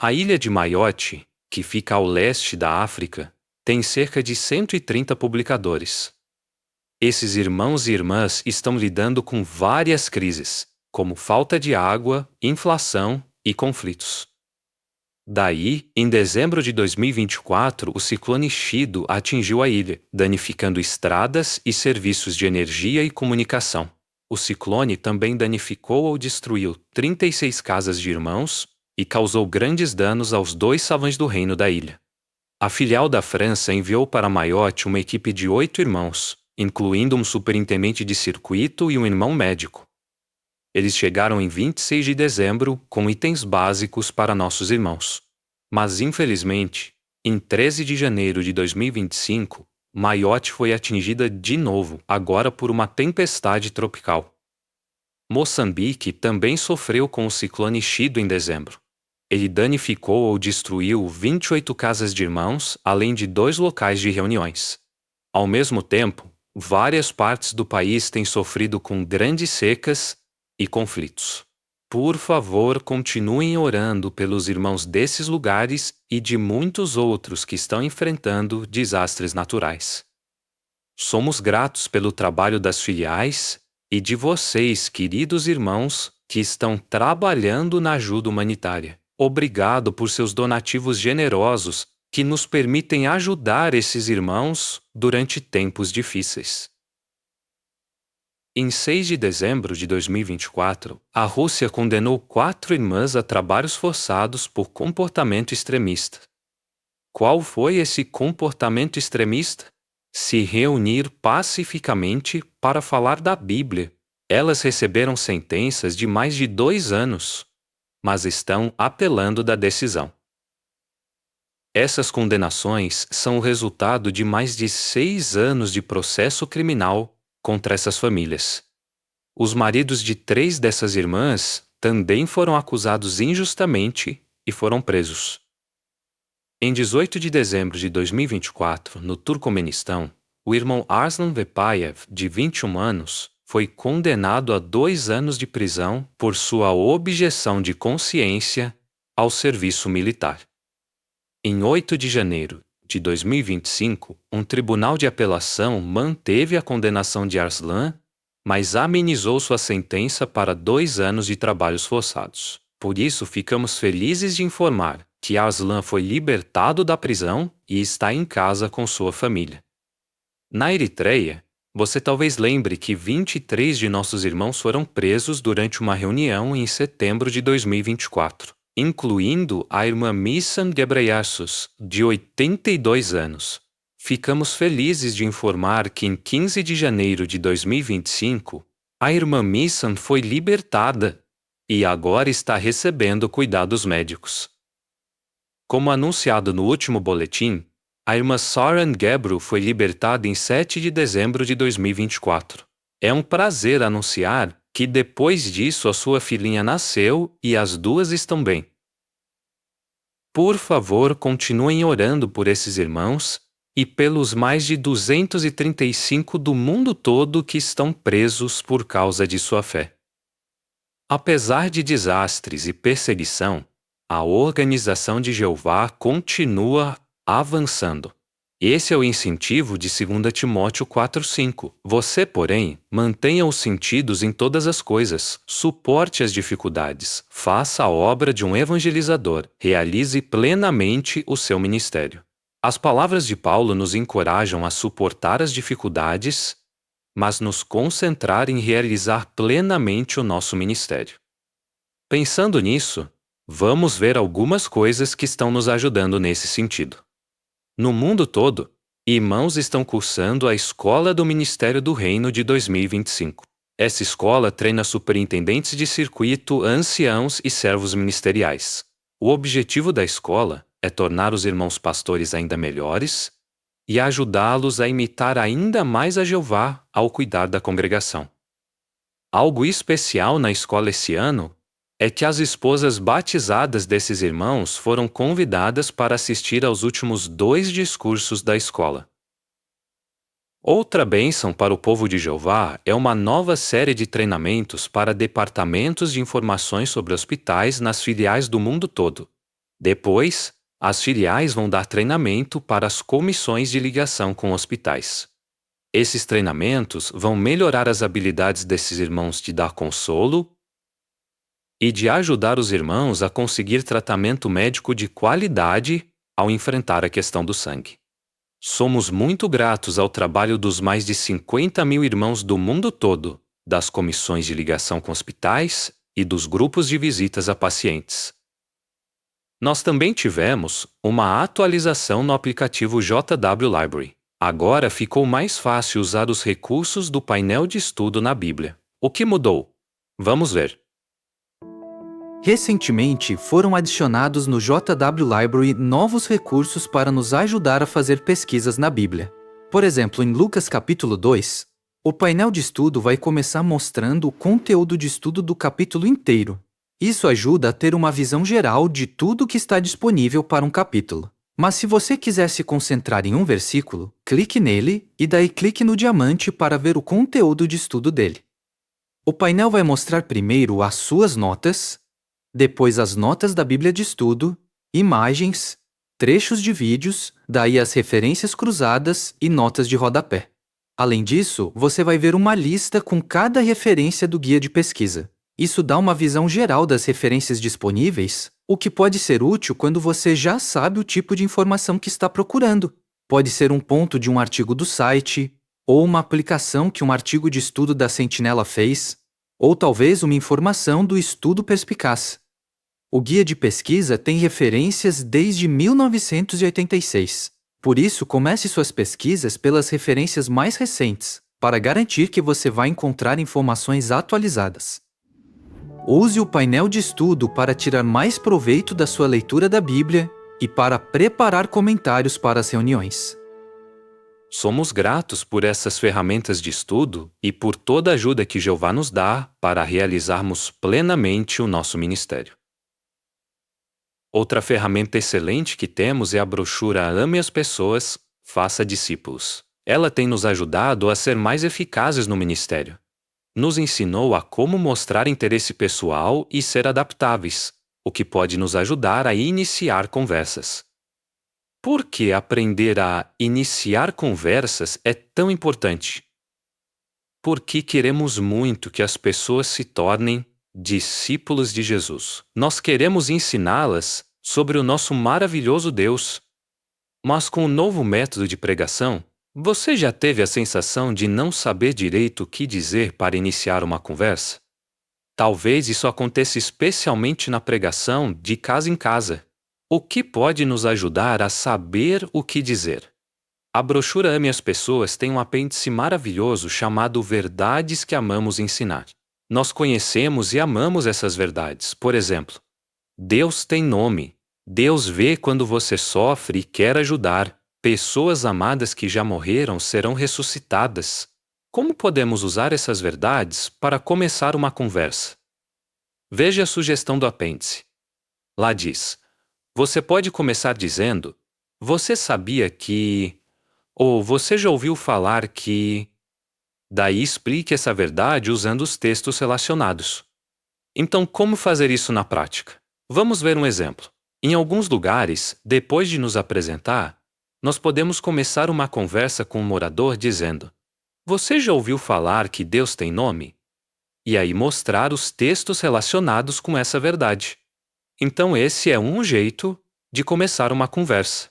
A ilha de Maiote, que fica ao leste da África, tem cerca de 130 publicadores. Esses irmãos e irmãs estão lidando com várias crises, como falta de água, inflação e conflitos. Daí, em dezembro de 2024, o ciclone Chido atingiu a ilha, danificando estradas e serviços de energia e comunicação. O ciclone também danificou ou destruiu 36 casas de irmãos e causou grandes danos aos 2 salões do reino da ilha. A filial da França enviou para Maiote uma equipe de 8 irmãos, incluindo um superintendente de circuito e um irmão médico. Eles chegaram em 26 de dezembro com itens básicos para nossos irmãos. Mas, infelizmente, em 13 de janeiro de 2025, Maiote foi atingida de novo, agora por uma tempestade tropical. Moçambique também sofreu com o ciclone Chido em dezembro. Ele danificou ou destruiu 28 casas de irmãos, além de 2 locais de reuniões. Ao mesmo tempo, várias partes do país têm sofrido com grandes secas e conflitos. Por favor, continuem orando pelos irmãos desses lugares e de muitos outros que estão enfrentando desastres naturais. Somos gratos pelo trabalho das filiais e de vocês, queridos irmãos, que estão trabalhando na ajuda humanitária. Obrigado por seus donativos generosos que nos permitem ajudar esses irmãos durante tempos difíceis. Em 6 de dezembro de 2024, a Rússia condenou 4 irmãs a trabalhos forçados por comportamento extremista. Qual foi esse comportamento extremista? Se reunir pacificamente para falar da Bíblia. Elas receberam sentenças de mais de 2 anos, mas estão apelando da decisão. Essas condenações são o resultado de mais de 6 anos de processo criminal contra essas famílias. Os maridos de 3 dessas irmãs também foram acusados injustamente e foram presos. Em 18 de dezembro de 2024, no Turcomenistão, o irmão Arslan Vepayev, de 21 anos, foi condenado a 2 anos de prisão por sua objeção de consciência ao serviço militar. Em 8 de janeiro de 2025, um tribunal de apelação manteve a condenação de Arslan, mas amenizou sua sentença para 2 anos de trabalhos forçados. Por isso, ficamos felizes de informar que Arslan foi libertado da prisão e está em casa com sua família. Na Eritreia, você talvez lembre que 23 de nossos irmãos foram presos durante uma reunião em setembro de 2024. Incluindo a irmã Missan Gebreyesus, de 82 anos. Ficamos felizes de informar que em 15 de janeiro de 2025, a irmã Missan foi libertada e agora está recebendo cuidados médicos. Como anunciado no último boletim, a irmã Saran Gebru foi libertada em 7 de dezembro de 2024. É um prazer anunciar que depois disso a sua filhinha nasceu e as 2 estão bem. Por favor, continuem orando por esses irmãos e pelos mais de 235 do mundo todo que estão presos por causa de sua fé. Apesar de desastres e perseguição, a organização de Jeová continua avançando. Esse é o incentivo de 2 Timóteo 4,5. Você, porém, mantenha os sentidos em todas as coisas, suporte as dificuldades, faça a obra de um evangelizador, realize plenamente o seu ministério. As palavras de Paulo nos encorajam a suportar as dificuldades, mas nos concentrar em realizar plenamente o nosso ministério. Pensando nisso, vamos ver algumas coisas que estão nos ajudando nesse sentido. No mundo todo, irmãos estão cursando a Escola do Ministério do Reino de 2025. Essa escola treina superintendentes de circuito, anciãos e servos ministeriais. O objetivo da escola é tornar os irmãos pastores ainda melhores e ajudá-los a imitar ainda mais a Jeová ao cuidar da congregação. Algo especial na escola esse ano é que as esposas batizadas desses irmãos foram convidadas para assistir aos últimos 2 discursos da escola. Outra bênção para o povo de Jeová é uma nova série de treinamentos para departamentos de informações sobre hospitais nas filiais do mundo todo. Depois, as filiais vão dar treinamento para as comissões de ligação com hospitais. Esses treinamentos vão melhorar as habilidades desses irmãos de dar consolo e de ajudar os irmãos a conseguir tratamento médico de qualidade ao enfrentar a questão do sangue. Somos muito gratos ao trabalho dos mais de 50.000 irmãos do mundo todo, das comissões de ligação com hospitais e dos grupos de visitas a pacientes. Nós também tivemos uma atualização no aplicativo JW Library. Agora ficou mais fácil usar os recursos do painel de estudo na Bíblia. O que mudou? Vamos ver. Recentemente, foram adicionados no JW Library novos recursos para nos ajudar a fazer pesquisas na Bíblia. Por exemplo, em Lucas capítulo 2, o painel de estudo vai começar mostrando o conteúdo de estudo do capítulo inteiro. Isso ajuda a ter uma visão geral de tudo que está disponível para um capítulo. Mas se você quiser se concentrar em um versículo, clique nele e daí clique no diamante para ver o conteúdo de estudo dele. O painel vai mostrar primeiro as suas notas, depois as notas da Bíblia de estudo, imagens, trechos de vídeos, daí as referências cruzadas e notas de rodapé. Além disso, você vai ver uma lista com cada referência do guia de pesquisa. Isso dá uma visão geral das referências disponíveis, o que pode ser útil quando você já sabe o tipo de informação que está procurando. Pode ser um ponto de um artigo do site, ou uma aplicação que um artigo de estudo da Sentinela fez, ou talvez uma informação do Estudo Perspicaz. O guia de pesquisa tem referências desde 1986. Por isso, comece suas pesquisas pelas referências mais recentes, para garantir que você vai encontrar informações atualizadas. Use o painel de estudo para tirar mais proveito da sua leitura da Bíblia e para preparar comentários para as reuniões. Somos gratos por essas ferramentas de estudo e por toda a ajuda que Jeová nos dá para realizarmos plenamente o nosso ministério. Outra ferramenta excelente que temos é a brochura Ame as Pessoas, Faça Discípulos. Ela tem nos ajudado a ser mais eficazes no ministério. Nos ensinou a como mostrar interesse pessoal e ser adaptáveis, o que pode nos ajudar a iniciar conversas. Por que aprender a iniciar conversas é tão importante? Porque queremos muito que as pessoas se tornem discípulos de Jesus. Nós queremos ensiná-las sobre o nosso maravilhoso Deus. Mas com o novo método de pregação, você já teve a sensação de não saber direito o que dizer para iniciar uma conversa? Talvez isso aconteça especialmente na pregação de casa em casa. O que pode nos ajudar a saber o que dizer? A brochura Ame as Pessoas tem um apêndice maravilhoso chamado Verdades que Amamos Ensinar. Nós conhecemos e amamos essas verdades. Por exemplo, Deus tem nome. Deus vê quando você sofre e quer ajudar. Pessoas amadas que já morreram serão ressuscitadas. Como podemos usar essas verdades para começar uma conversa? Veja a sugestão do apêndice. Lá diz: você pode começar dizendo: você sabia que... Ou você já ouviu falar que... Daí explique essa verdade usando os textos relacionados. Então, como fazer isso na prática? Vamos ver um exemplo. Em alguns lugares, depois de nos apresentar, nós podemos começar uma conversa com um morador dizendo: você já ouviu falar que Deus tem nome? E aí mostrar os textos relacionados com essa verdade. Então esse é um jeito de começar uma conversa.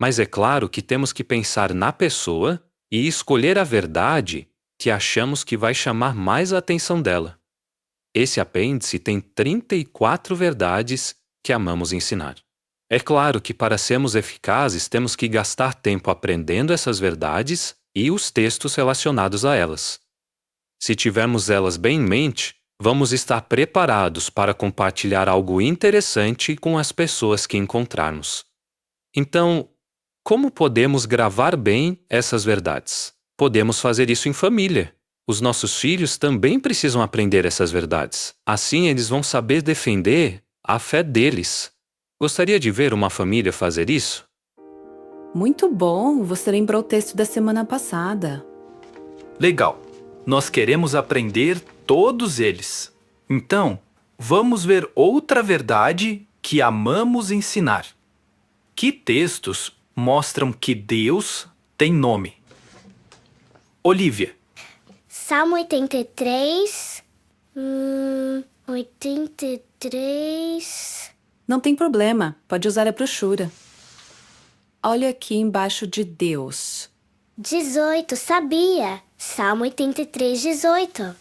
Mas é claro que temos que pensar na pessoa e escolher a verdade que achamos que vai chamar mais a atenção dela. Esse apêndice tem 34 verdades que amamos ensinar. É claro que para sermos eficazes temos que gastar tempo aprendendo essas verdades e os textos relacionados a elas. Se tivermos elas bem em mente, vamos estar preparados para compartilhar algo interessante com as pessoas que encontrarmos. Então, como podemos gravar bem essas verdades? Podemos fazer isso em família. Os nossos filhos também precisam aprender essas verdades. Assim, eles vão saber defender a fé deles. Gostaria de ver uma família fazer isso? Muito bom, você lembrou o texto da semana passada. Legal. Nós queremos aprender todos eles. Então, vamos ver outra verdade que amamos ensinar. Que textos mostram que Deus tem nome? Olivia. Salmo 83. 83. Não tem problema, pode usar a brochura. Olha aqui embaixo de Deus. 18, sabia. Salmo 83, 18.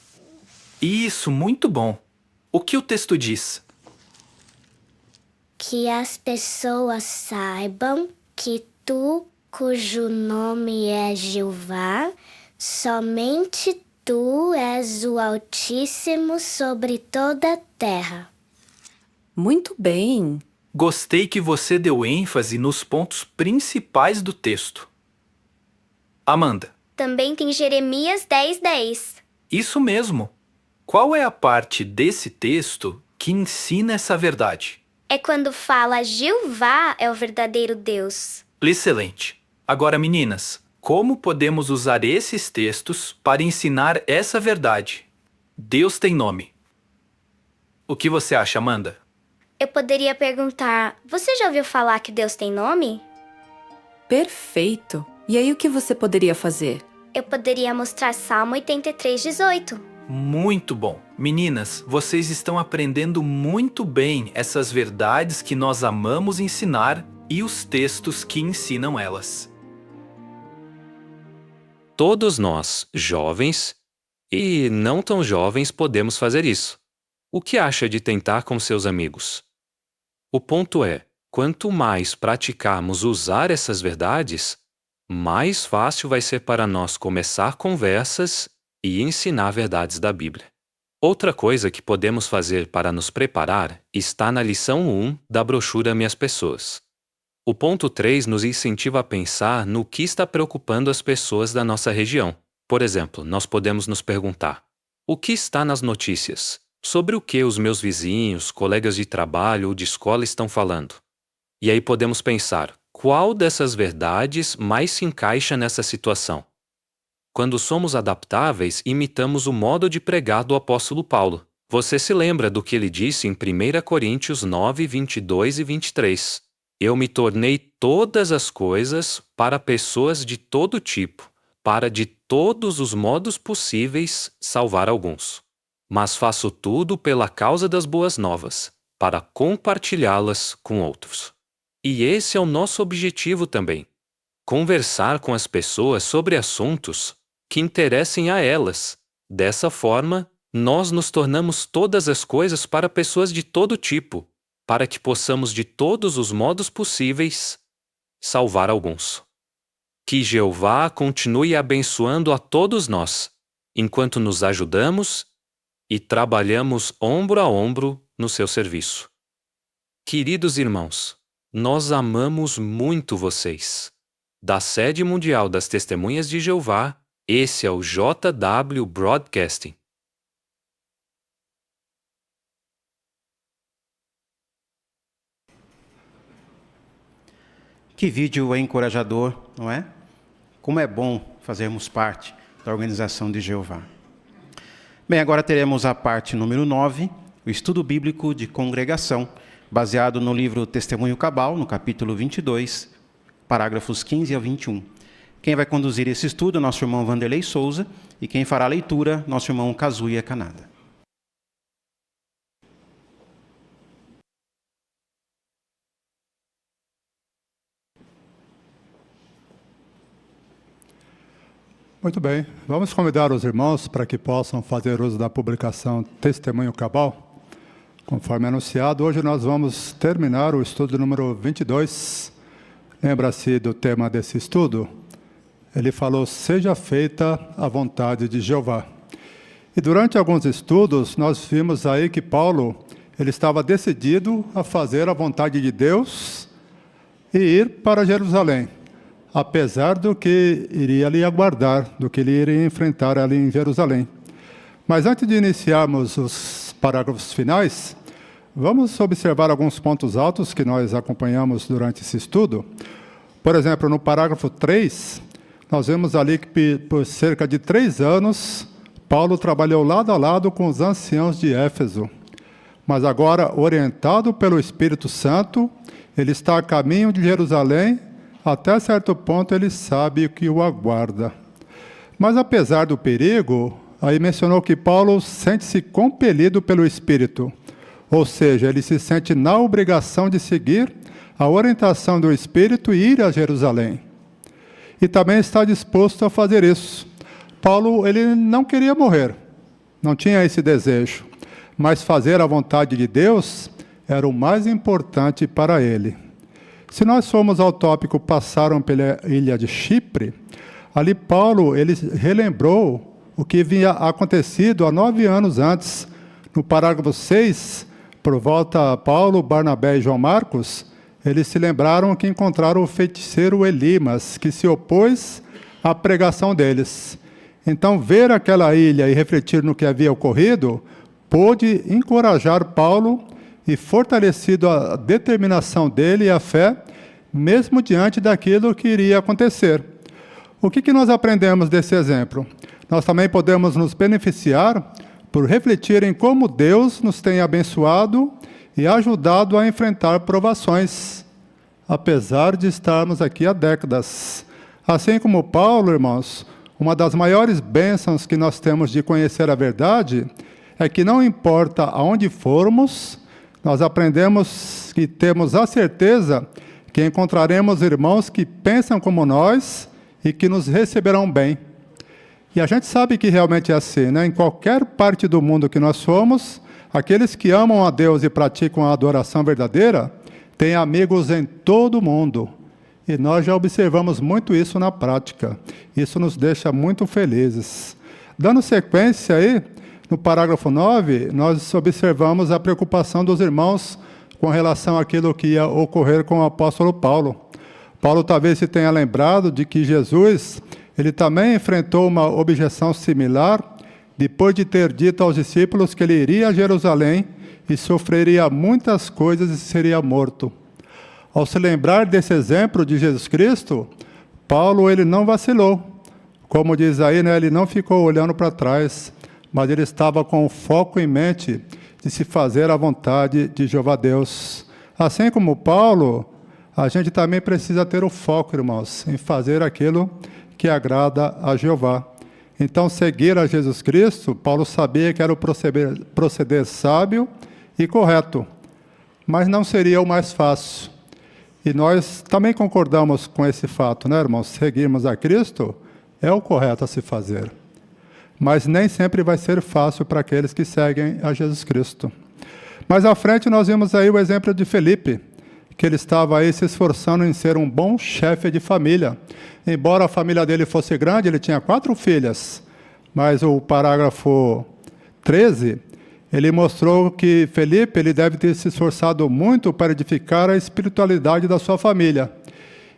Isso, muito bom. O que o texto diz? Que as pessoas saibam que tu, cujo nome é Jeová, somente tu és o Altíssimo sobre toda a terra. Muito bem. Gostei que você deu ênfase nos pontos principais do texto. Amanda. Também tem Jeremias 10, 10. Isso mesmo. Qual é a parte desse texto que ensina essa verdade? É quando fala Jeová é o verdadeiro Deus. Excelente. Agora, meninas, como podemos usar esses textos para ensinar essa verdade? Deus tem nome. O que você acha, Amanda? Eu poderia perguntar, você já ouviu falar que Deus tem nome? Perfeito. E aí o que você poderia fazer? Eu poderia mostrar Salmo 83, 18. Muito bom. Meninas, vocês estão aprendendo muito bem essas verdades que nós amamos ensinar e os textos que ensinam elas. Todos nós, jovens e não tão jovens, podemos fazer isso. O que acha de tentar com seus amigos? O ponto é, quanto mais praticarmos usar essas verdades, mais fácil vai ser para nós começar conversas e ensinar verdades da Bíblia. Outra coisa que podemos fazer para nos preparar está na lição 1 da brochura Minhas Pessoas. O ponto 3 nos incentiva a pensar no que está preocupando as pessoas da nossa região. Por exemplo, nós podemos nos perguntar: o que está nas notícias? Sobre o que os meus vizinhos, colegas de trabalho ou de escola estão falando? E aí podemos pensar, qual dessas verdades mais se encaixa nessa situação? Quando somos adaptáveis, imitamos o modo de pregar do apóstolo Paulo. Você se lembra do que ele disse em 1 Coríntios 9, 22 e 23. Eu me tornei todas as coisas para pessoas de todo tipo, para de todos os modos possíveis salvar alguns. Mas faço tudo pela causa das boas novas, para compartilhá-las com outros. E esse é o nosso objetivo também: conversar com as pessoas sobre assuntos que interessem a elas. Dessa forma, nós nos tornamos todas as coisas para pessoas de todo tipo, para que possamos de todos os modos possíveis salvar alguns. Que Jeová continue abençoando a todos nós, enquanto nos ajudamos e trabalhamos ombro a ombro no seu serviço. Queridos irmãos, nós amamos muito vocês. Da Sede Mundial das Testemunhas de Jeová, esse é o JW Broadcasting. Que vídeo encorajador, não é? Como é bom fazermos parte da organização de Jeová. Bem, agora teremos a parte número 9, o estudo bíblico de congregação, baseado no livro Testemunho Cabal, no capítulo 22, parágrafos 15 a 21. Quem vai conduzir esse estudo é nosso irmão Vanderlei Souza, e quem fará a leitura, nosso irmão Kazuya Kanada. Muito bem, vamos convidar os irmãos para que possam fazer uso da publicação Testemunho Cabal. Conforme anunciado, hoje nós vamos terminar o estudo número 22. Lembra-se do tema desse estudo? Ele falou, seja feita a vontade de Jeová. E durante alguns estudos, nós vimos aí que Paulo, ele estava decidido a fazer a vontade de Deus e ir para Jerusalém, apesar do que iria ali aguardar, do que ele iria enfrentar ali em Jerusalém. Mas antes de iniciarmos os parágrafos finais, vamos observar alguns pontos altos que nós acompanhamos durante esse estudo. Por exemplo, no parágrafo 3, nós vemos ali que por cerca de 3 anos, Paulo trabalhou lado a lado com os anciãos de Éfeso. Mas agora, orientado pelo Espírito Santo, ele está a caminho de Jerusalém. Até certo ponto ele sabe o que o aguarda. Mas apesar do perigo, aí mencionou que Paulo sente-se compelido pelo Espírito. Ou seja, ele se sente na obrigação de seguir a orientação do Espírito e ir a Jerusalém. E também está disposto a fazer isso. Paulo, ele não queria morrer, não tinha esse desejo. Mas fazer a vontade de Deus era o mais importante para ele. Se nós formos ao tópico passaram pela ilha de Chipre, ali Paulo ele relembrou o que havia acontecido há 9 anos antes. No parágrafo 6, por volta Paulo, Barnabé e João Marcos, eles se lembraram que encontraram o feiticeiro Elimas, que se opôs à pregação deles. Então, ver aquela ilha e refletir no que havia ocorrido, pôde encorajar Paulo e fortalecido a determinação dele e a fé, mesmo diante daquilo que iria acontecer. O que nós aprendemos desse exemplo? Nós também podemos nos beneficiar por refletir em como Deus nos tem abençoado e ajudado a enfrentar provações, apesar de estarmos aqui há décadas. Assim como Paulo, irmãos, uma das maiores bênçãos que nós temos de conhecer a verdade é que não importa aonde formos, nós aprendemos e temos a certeza que encontraremos irmãos que pensam como nós e que nos receberão bem. E a gente sabe que realmente é assim, né? Em qualquer parte do mundo que nós somos, aqueles que amam a Deus e praticam a adoração verdadeira, têm amigos em todo o mundo. E nós já observamos muito isso na prática. Isso nos deixa muito felizes. Dando sequência aí, no parágrafo 9, nós observamos a preocupação dos irmãos com relação àquilo que ia ocorrer com o apóstolo Paulo. Paulo talvez se tenha lembrado de que Jesus, ele também enfrentou uma objeção similar, depois de ter dito aos discípulos que ele iria a Jerusalém e sofreria muitas coisas e seria morto. Ao se lembrar desse exemplo de Jesus Cristo, Paulo ele não vacilou. Como diz aí, né, ele não ficou olhando para trás, mas ele estava com o foco em mente de se fazer a vontade de Jeová Deus. Assim como Paulo, a gente também precisa ter o foco, irmãos, em fazer aquilo que agrada a Jeová. Então, seguir a Jesus Cristo, Paulo sabia que era o proceder sábio e correto, mas não seria o mais fácil. E nós também concordamos com esse fato, né, irmãos? Seguirmos a Cristo é o correto a se fazer. Mas nem sempre vai ser fácil para aqueles que seguem a Jesus Cristo. Mais à frente nós vimos aí o exemplo de Felipe, que ele estava aí se esforçando em ser um bom chefe de família. Embora a família dele fosse grande, ele tinha 4 filhas. Mas o parágrafo 13, ele mostrou que Felipe ele deve ter se esforçado muito para edificar a espiritualidade da sua família.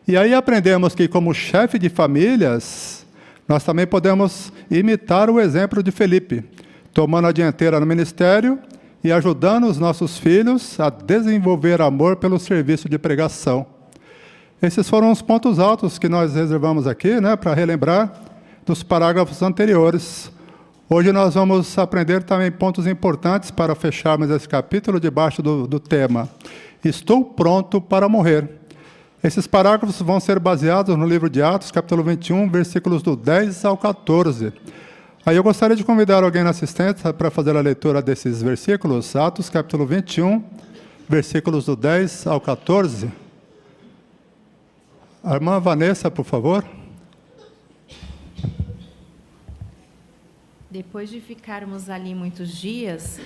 E aí aprendemos que, como chefe de famílias, nós também podemos imitar o exemplo de Felipe, tomando a dianteira no ministério e ajudando os nossos filhos a desenvolver amor pelo serviço de pregação. Esses foram os pontos altos que nós reservamos aqui, né, para relembrar dos parágrafos anteriores. Hoje nós vamos aprender também pontos importantes para fecharmos esse capítulo debaixo do tema Estou pronto para morrer. Esses parágrafos vão ser baseados no livro de Atos, capítulo 21, versículos do 10 ao 14. Aí eu gostaria de convidar alguém na assistência para fazer a leitura desses versículos. Atos, capítulo 21, versículos do 10 ao 14. A irmã Vanessa, por favor. Depois de ficarmos ali muitos dias,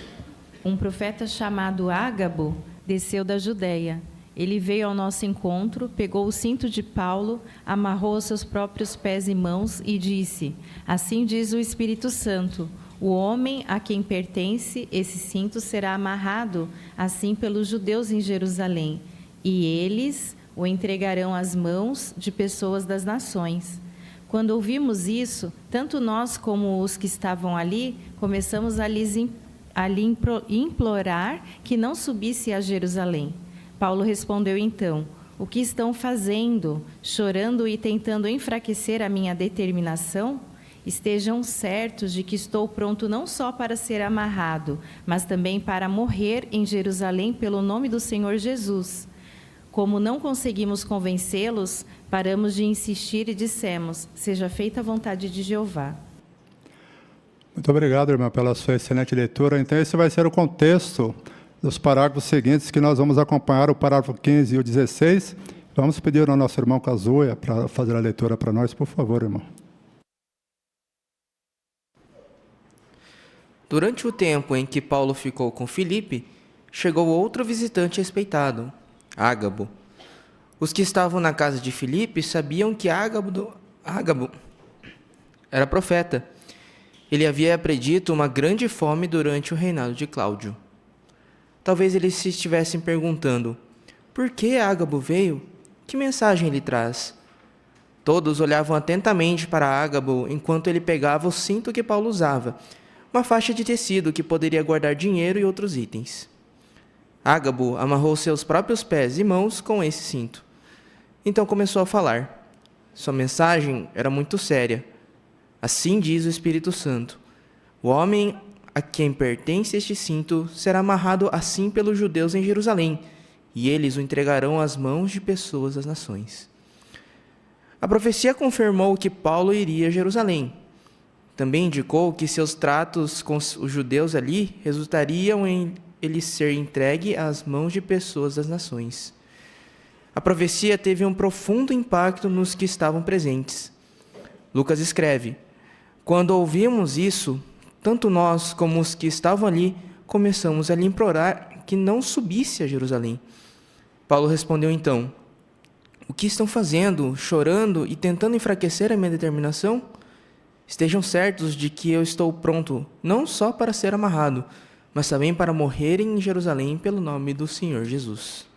um profeta chamado Ágabo desceu da Judéia. Ele veio ao nosso encontro, pegou o cinto de Paulo, amarrou os seus próprios pés e mãos e disse: Assim diz o Espírito Santo, o homem a quem pertence esse cinto será amarrado assim pelos judeus em Jerusalém, e eles o entregarão às mãos de pessoas das nações. Quando ouvimos isso, tanto nós como os que estavam ali, começamos a lhes implorar que não subisse a Jerusalém. Paulo respondeu então: O que estão fazendo, chorando e tentando enfraquecer a minha determinação? Estejam certos de que estou pronto não só para ser amarrado, mas também para morrer em Jerusalém pelo nome do Senhor Jesus. Como não conseguimos convencê-los, paramos de insistir e dissemos: Seja feita a vontade de Jeová. Muito obrigado, irmã, pela sua excelente leitura. Então, esse vai ser o contexto dos parágrafos seguintes que nós vamos acompanhar, o parágrafo 15 e o 16. Vamos pedir ao nosso irmão Kazuya para fazer a leitura para nós, por favor, irmão. Durante o tempo em que Paulo ficou com Filipe, chegou outro visitante respeitado, Ágabo. Os que estavam na casa de Filipe sabiam que Ágabo era profeta. Ele havia predito uma grande fome durante o reinado de Cláudio. Talvez eles se estivessem perguntando: por que Ágabo veio? Que mensagem ele traz? Todos olhavam atentamente para Ágabo enquanto ele pegava o cinto que Paulo usava, uma faixa de tecido que poderia guardar dinheiro e outros itens. Ágabo amarrou seus próprios pés e mãos com esse cinto. Então começou a falar. Sua mensagem era muito séria. Assim diz o Espírito Santo: o homem a quem pertence este cinto será amarrado assim pelos judeus em Jerusalém, e eles o entregarão às mãos de pessoas das nações. A profecia confirmou que Paulo iria a Jerusalém. Também indicou que seus tratos com os judeus ali resultariam em ele ser entregue às mãos de pessoas das nações. A profecia teve um profundo impacto nos que estavam presentes. Lucas escreve: quando ouvimos isso, tanto nós como os que estavam ali começamos a lhe implorar que não subisse a Jerusalém. Paulo respondeu então: o que estão fazendo, chorando e tentando enfraquecer a minha determinação? Estejam certos de que eu estou pronto, não só para ser amarrado, mas também para morrer em Jerusalém pelo nome do Senhor Jesus.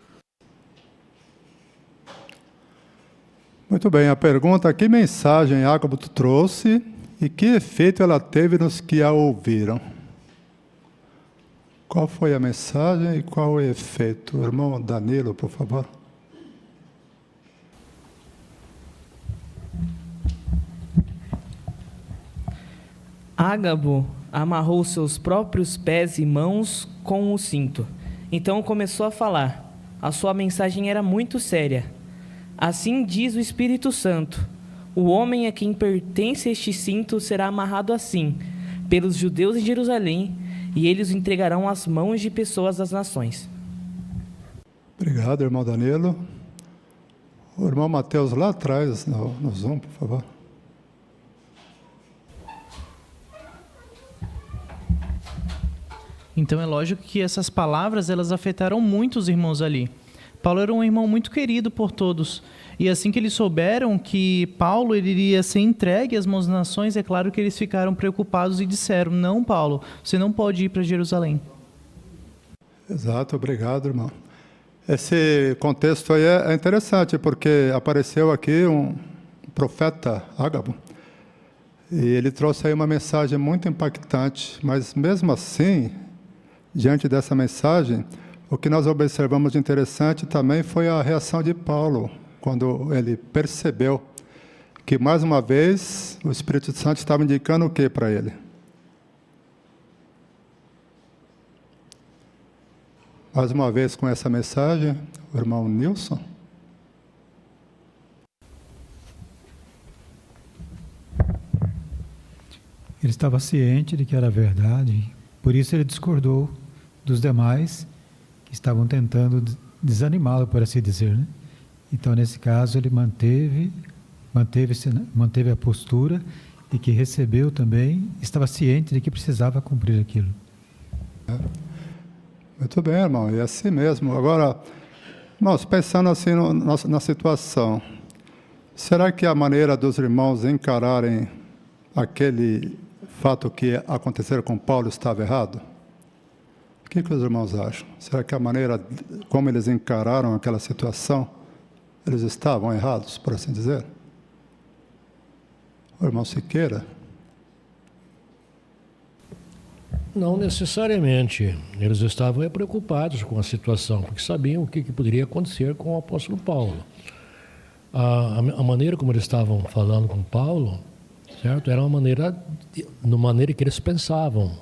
Muito bem, a pergunta: que mensagem Ágabo trouxe e que efeito ela teve nos que a ouviram? Qual foi a mensagem e qual o efeito? Irmão Danilo, por favor. Ágabo amarrou seus próprios pés e mãos com o cinto. Então começou a falar. A sua mensagem era muito séria. Assim diz o Espírito Santo: o homem a quem pertence este cinto será amarrado assim, pelos judeus em Jerusalém, e eles o entregarão às mãos de pessoas das nações. Obrigado, irmão Danilo. O irmão Mateus lá atrás, no Zoom, por favor. Então é lógico que essas palavras elas afetaram muito os irmãos ali. Paulo era um irmão muito querido por todos. E assim que eles souberam que Paulo ele iria ser entregue às mãos das nações, é claro que eles ficaram preocupados e disseram: não, Paulo, você não pode ir para Jerusalém. Exato, obrigado, irmão. Esse contexto aí é interessante, porque apareceu aqui um profeta Ágabo, e ele trouxe aí uma mensagem muito impactante, mas mesmo assim, diante dessa mensagem, o que nós observamos de interessante também foi a reação de Paulo. quando ele percebeu que, mais uma vez, o Espírito Santo estava indicando o que para ele? Mais uma vez com essa mensagem, o irmão Nilson. Ele estava ciente de que era verdade, por isso ele discordou dos demais que estavam tentando desanimá-lo, por assim dizer, né? Então, nesse caso, ele manteve a postura de que recebeu também, estava ciente de que precisava cumprir aquilo. Muito bem, irmão, e assim mesmo. Agora, irmãos, pensando assim na situação, será que a maneira dos irmãos encararem aquele fato que aconteceu com Paulo estava errado? O que os irmãos acham? Será que a maneira como eles encararam aquela situação, eles estavam errados, por assim dizer? O irmão Siqueira? Não necessariamente. Eles estavam preocupados com a situação, porque sabiam o que poderia acontecer com o apóstolo Paulo. A maneira como eles estavam falando com Paulo, certo? Era uma maneira que eles pensavam,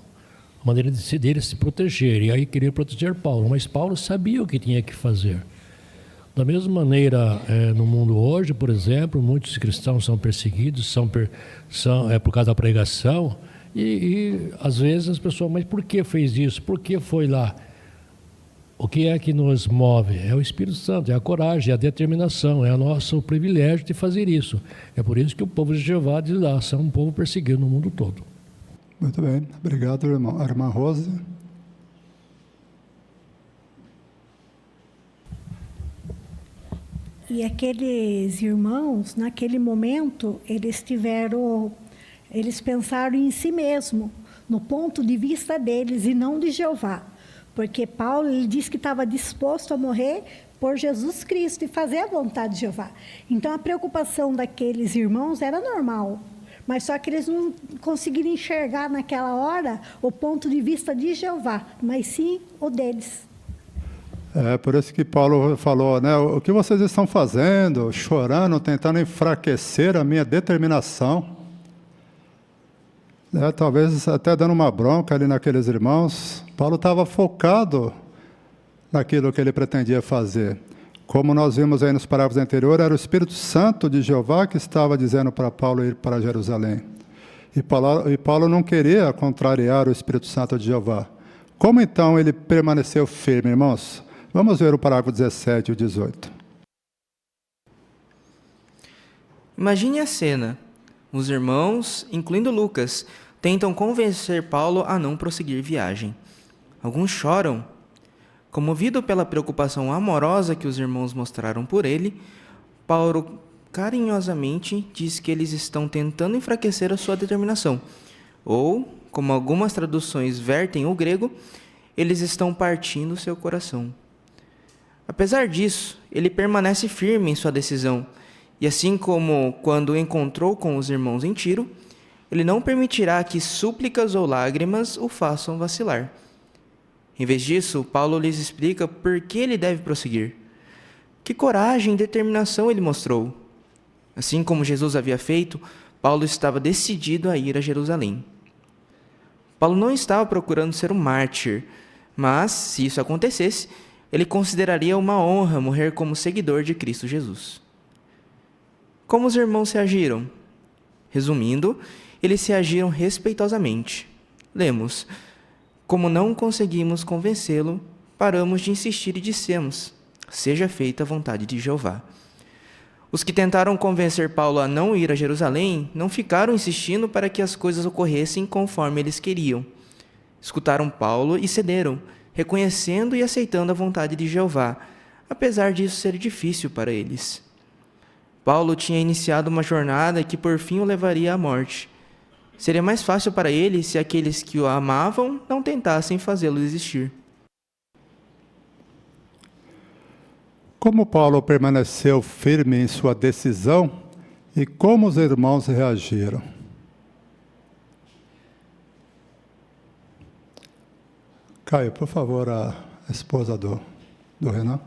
a maneira deles se proteger, e aí queria proteger Paulo, mas Paulo sabia o que tinha que fazer. Da mesma maneira, no mundo hoje, por exemplo, muitos cristãos são perseguidos, por causa da pregação, e às vezes as pessoas, mas por que fez isso? Por que foi lá? O que é que nos move? É o Espírito Santo, é a coragem, é a determinação, é o nosso privilégio de fazer isso. É por isso que o povo de Jeová diz lá, são um povo perseguido no mundo todo. Muito bem, obrigado, irmão. A irmã Rose. E aqueles irmãos, naquele momento, eles pensaram em si mesmo, no ponto de vista deles e não de Jeová. Porque Paulo ele disse que estava disposto a morrer por Jesus Cristo e fazer a vontade de Jeová. Então, a preocupação daqueles irmãos era normal, mas só que eles não conseguiram enxergar naquela hora o ponto de vista de Jeová, mas sim o deles. É por isso que Paulo falou, né? O que vocês estão fazendo, chorando, tentando enfraquecer a minha determinação, talvez até dando uma bronca ali naqueles irmãos. Paulo estava focado naquilo que ele pretendia fazer. Como nós vimos aí nos parágrafos anteriores, era o Espírito Santo de Jeová que estava dizendo para Paulo ir para Jerusalém. E Paulo não queria contrariar o Espírito Santo de Jeová. Como então ele permaneceu firme, irmãos? Vamos ver o parágrafo 17 e o 18. Imagine a cena. Os irmãos, incluindo Lucas, tentam convencer Paulo a não prosseguir viagem. Alguns choram. Comovido pela preocupação amorosa que os irmãos mostraram por ele, Paulo carinhosamente diz que eles estão tentando enfraquecer a sua determinação. Ou, como algumas traduções vertem o grego, eles estão partindo seu coração. Apesar disso, ele permanece firme em sua decisão, e assim como quando encontrou com os irmãos em Tiro, ele não permitirá que súplicas ou lágrimas o façam vacilar. Em vez disso, Paulo lhes explica por que ele deve prosseguir. Que coragem e determinação ele mostrou. Assim como Jesus havia feito, Paulo estava decidido a ir a Jerusalém. Paulo não estava procurando ser um mártir, mas, se isso acontecesse, ele consideraria uma honra morrer como seguidor de Cristo Jesus. Como os irmãos se agiram? Resumindo, eles se agiram respeitosamente. Lemos: como não conseguimos convencê-lo, paramos de insistir e dissemos: seja feita a vontade de Jeová. Os que tentaram convencer Paulo a não ir a Jerusalém não ficaram insistindo para que as coisas ocorressem conforme eles queriam. Escutaram Paulo e cederam, reconhecendo e aceitando a vontade de Jeová, apesar disso ser difícil para eles. Paulo tinha iniciado uma jornada que por fim o levaria à morte. Seria mais fácil para ele se aqueles que o amavam não tentassem fazê-lo desistir. Como Paulo permaneceu firme em sua decisão e como os irmãos reagiram? Caio, por favor, a esposa do Renan.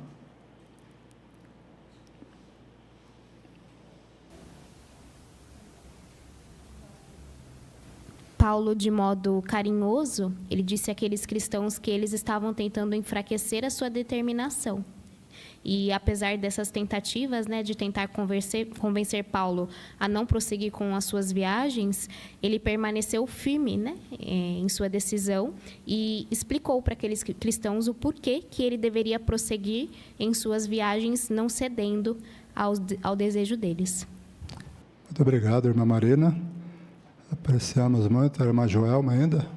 Paulo, de modo carinhoso, ele disse àqueles cristãos que eles estavam tentando enfraquecer a sua determinação. E apesar dessas tentativas, né, de tentar convencer Paulo a não prosseguir com as suas viagens, ele permaneceu firme, né, em sua decisão e explicou para aqueles cristãos o porquê que ele deveria prosseguir em suas viagens, não cedendo ao desejo deles. Muito obrigado, irmã Marina. Apreciamos muito. A irmã Joelma ainda.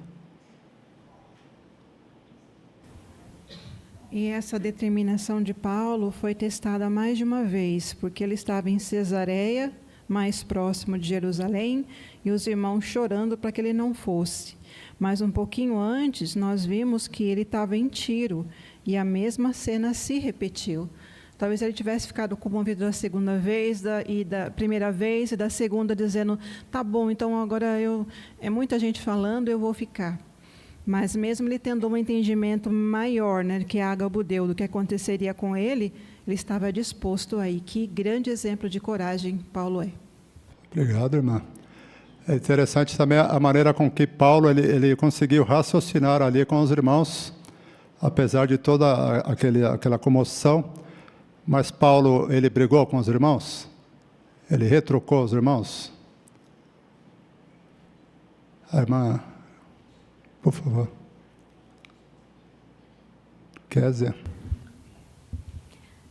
E essa determinação de Paulo foi testada mais de uma vez, porque ele estava em Cesareia, mais próximo de Jerusalém, e os irmãos chorando para que ele não fosse. Mas um pouquinho antes, nós vimos que ele estava em Tiro, e a mesma cena se repetiu. Talvez ele tivesse ficado comovido da segunda vez, da primeira vez, e da segunda dizendo, tá bom, então agora é muita gente falando, eu vou ficar. Mas mesmo ele tendo um entendimento maior, né, que Ágabo deu do que aconteceria com ele estava disposto aí. Que grande exemplo de coragem Paulo é. Obrigado, irmã. É interessante também a maneira com que Paulo ele conseguiu raciocinar ali com os irmãos, apesar de toda aquela comoção. Mas Paulo, ele brigou com os irmãos? Ele retrucou os irmãos? A irmã... Por favor. Quer dizer?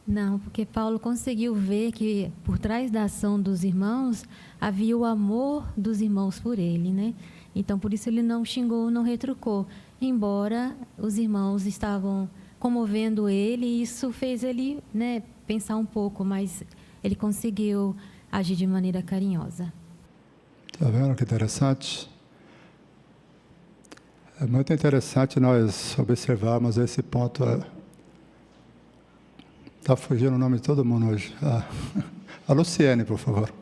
Não, porque Paulo conseguiu ver que por trás da ação dos irmãos havia o amor dos irmãos por ele, né? Então, por isso ele não xingou, não retrucou. Embora os irmãos estavam comovendo ele, e isso fez ele, né, pensar um pouco, mas ele conseguiu agir de maneira carinhosa. Está vendo que interessante? É muito interessante nós observarmos esse ponto. Está fugindo o nome de todo mundo hoje. A Luciene, por favor.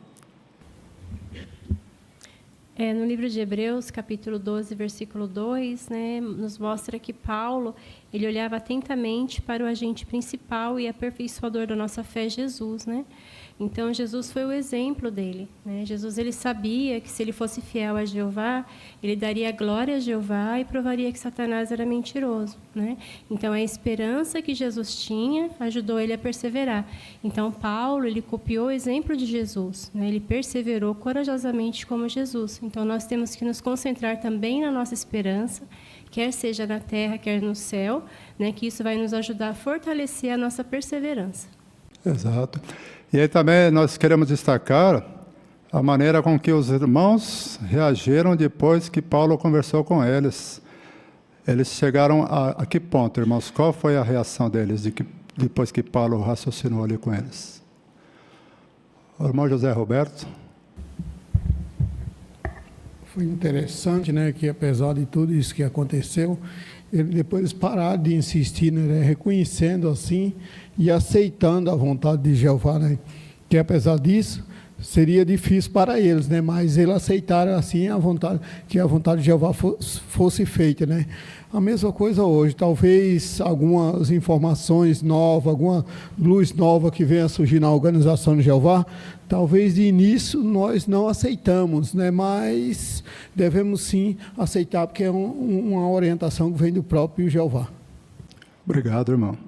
No livro de Hebreus, capítulo 12, versículo 2, né, nos mostra que Paulo ele olhava atentamente para o agente principal e aperfeiçoador da nossa fé, Jesus, né? Então, Jesus foi o exemplo dele, né? Jesus, ele sabia que se ele fosse fiel a Jeová, ele daria glória a Jeová e provaria que Satanás era mentiroso, né? Então, a esperança que Jesus tinha ajudou ele a perseverar. Então, Paulo, ele copiou o exemplo de Jesus, né? Ele perseverou corajosamente como Jesus. Então, nós temos que nos concentrar também na nossa esperança, quer seja na terra, quer no céu, né? Que isso vai nos ajudar a fortalecer a nossa perseverança. Exato. E aí também nós queremos destacar a maneira com que os irmãos reagiram depois que Paulo conversou com eles. Eles chegaram a que ponto, irmãos? Qual foi a reação deles depois que Paulo raciocinou ali com eles? O irmão José Roberto. Foi interessante, né, que apesar de tudo isso que aconteceu, depois pararam de insistir, né, reconhecendo assim e aceitando a vontade de Jeová, né, que apesar disso seria difícil para eles, né, mas eles aceitaram assim a vontade, que a vontade de Jeová fosse feita, né. A mesma coisa hoje, talvez algumas informações novas, alguma luz nova que venha surgir na organização de Jeová, talvez de início nós não aceitamos, né? Mas devemos sim aceitar, porque é uma orientação que vem do próprio Jeová. Obrigado, irmão.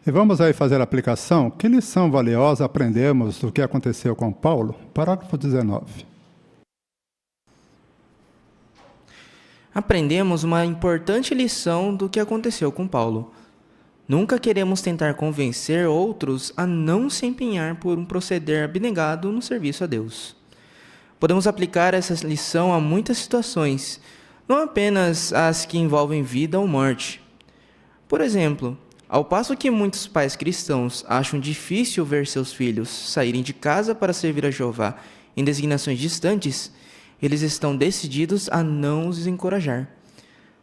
E vamos aí fazer a aplicação. Que lição valiosa aprendemos do que aconteceu com Paulo? Parágrafo 19. Aprendemos uma importante lição do que aconteceu com Paulo. Nunca queremos tentar convencer outros a não se empenhar por um proceder abnegado no serviço a Deus. Podemos aplicar essa lição a muitas situações, não apenas as que envolvem vida ou morte. Por exemplo, ao passo que muitos pais cristãos acham difícil ver seus filhos saírem de casa para servir a Jeová em designações distantes, eles estão decididos a não os encorajar.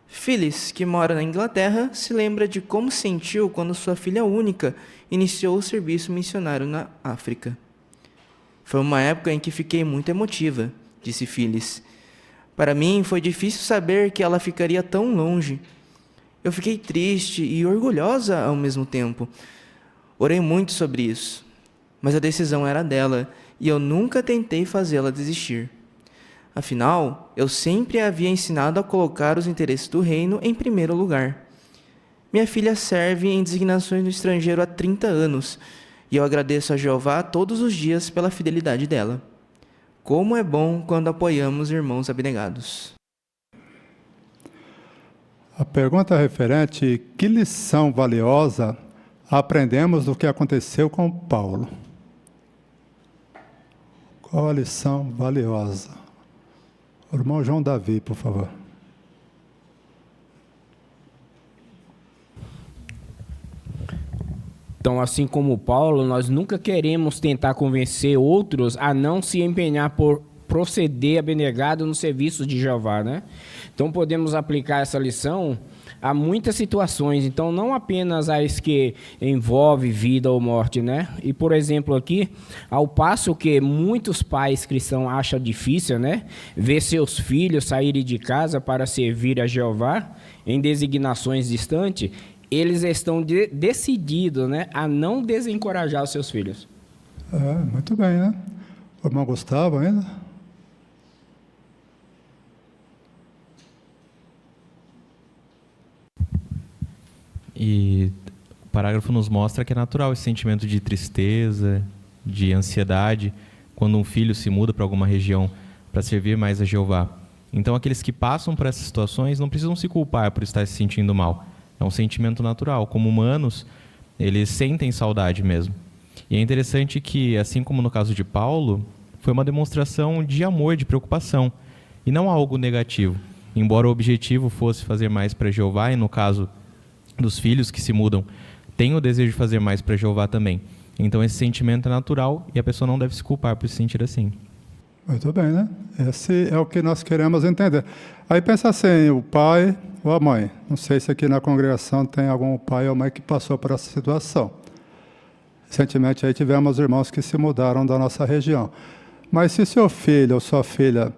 Phyllis, que mora na Inglaterra, se lembra de como sentiu quando sua filha única iniciou o serviço missionário na África. Foi uma época em que fiquei muito emotiva, disse Phyllis. Para mim, foi difícil saber que ela ficaria tão longe. Eu fiquei triste e orgulhosa ao mesmo tempo. Orei muito sobre isso, mas a decisão era dela e eu nunca tentei fazê-la desistir. Afinal, eu sempre a havia ensinado a colocar os interesses do reino em primeiro lugar. Minha filha serve em designações no estrangeiro há 30 anos, e eu agradeço a Jeová todos os dias pela fidelidade dela. Como é bom quando apoiamos irmãos abnegados. A pergunta é referente: que lição valiosa aprendemos do que aconteceu com Paulo? Qual a lição valiosa? O irmão João Davi, por favor. Então, assim como Paulo, nós nunca queremos tentar convencer outros a não se empenhar por proceder abnegado no serviço de Jeová, né? Então, podemos aplicar essa lição a muitas situações, então não apenas as que envolvem vida ou morte, né? E, por exemplo, aqui, ao passo que muitos pais cristãos acham difícil, né, ver seus filhos saírem de casa para servir a Jeová em designações distantes, eles estão decididos, né, a não desencorajar os seus filhos. Muito bem, né? O irmão Gustavo ainda? E o parágrafo nos mostra que é natural esse sentimento de tristeza, de ansiedade, quando um filho se muda para alguma região para servir mais a Jeová. Então, aqueles que passam por essas situações não precisam se culpar por estar se sentindo mal. É um sentimento natural. Como humanos, eles sentem saudade mesmo. E é interessante que, assim como no caso de Paulo, foi uma demonstração de amor, de preocupação, e não algo negativo. Embora o objetivo fosse fazer mais para Jeová, e no caso dos filhos que se mudam, tem o desejo de fazer mais para Jeová também. Então esse sentimento é natural e a pessoa não deve se culpar por se sentir assim. Muito bem, né? Esse é o que nós queremos entender. Aí pensa assim, o pai ou a mãe. Não sei se aqui na congregação tem algum pai ou mãe que passou por essa situação. Recentemente aí tivemos irmãos que se mudaram da nossa região. Mas se seu filho ou sua filha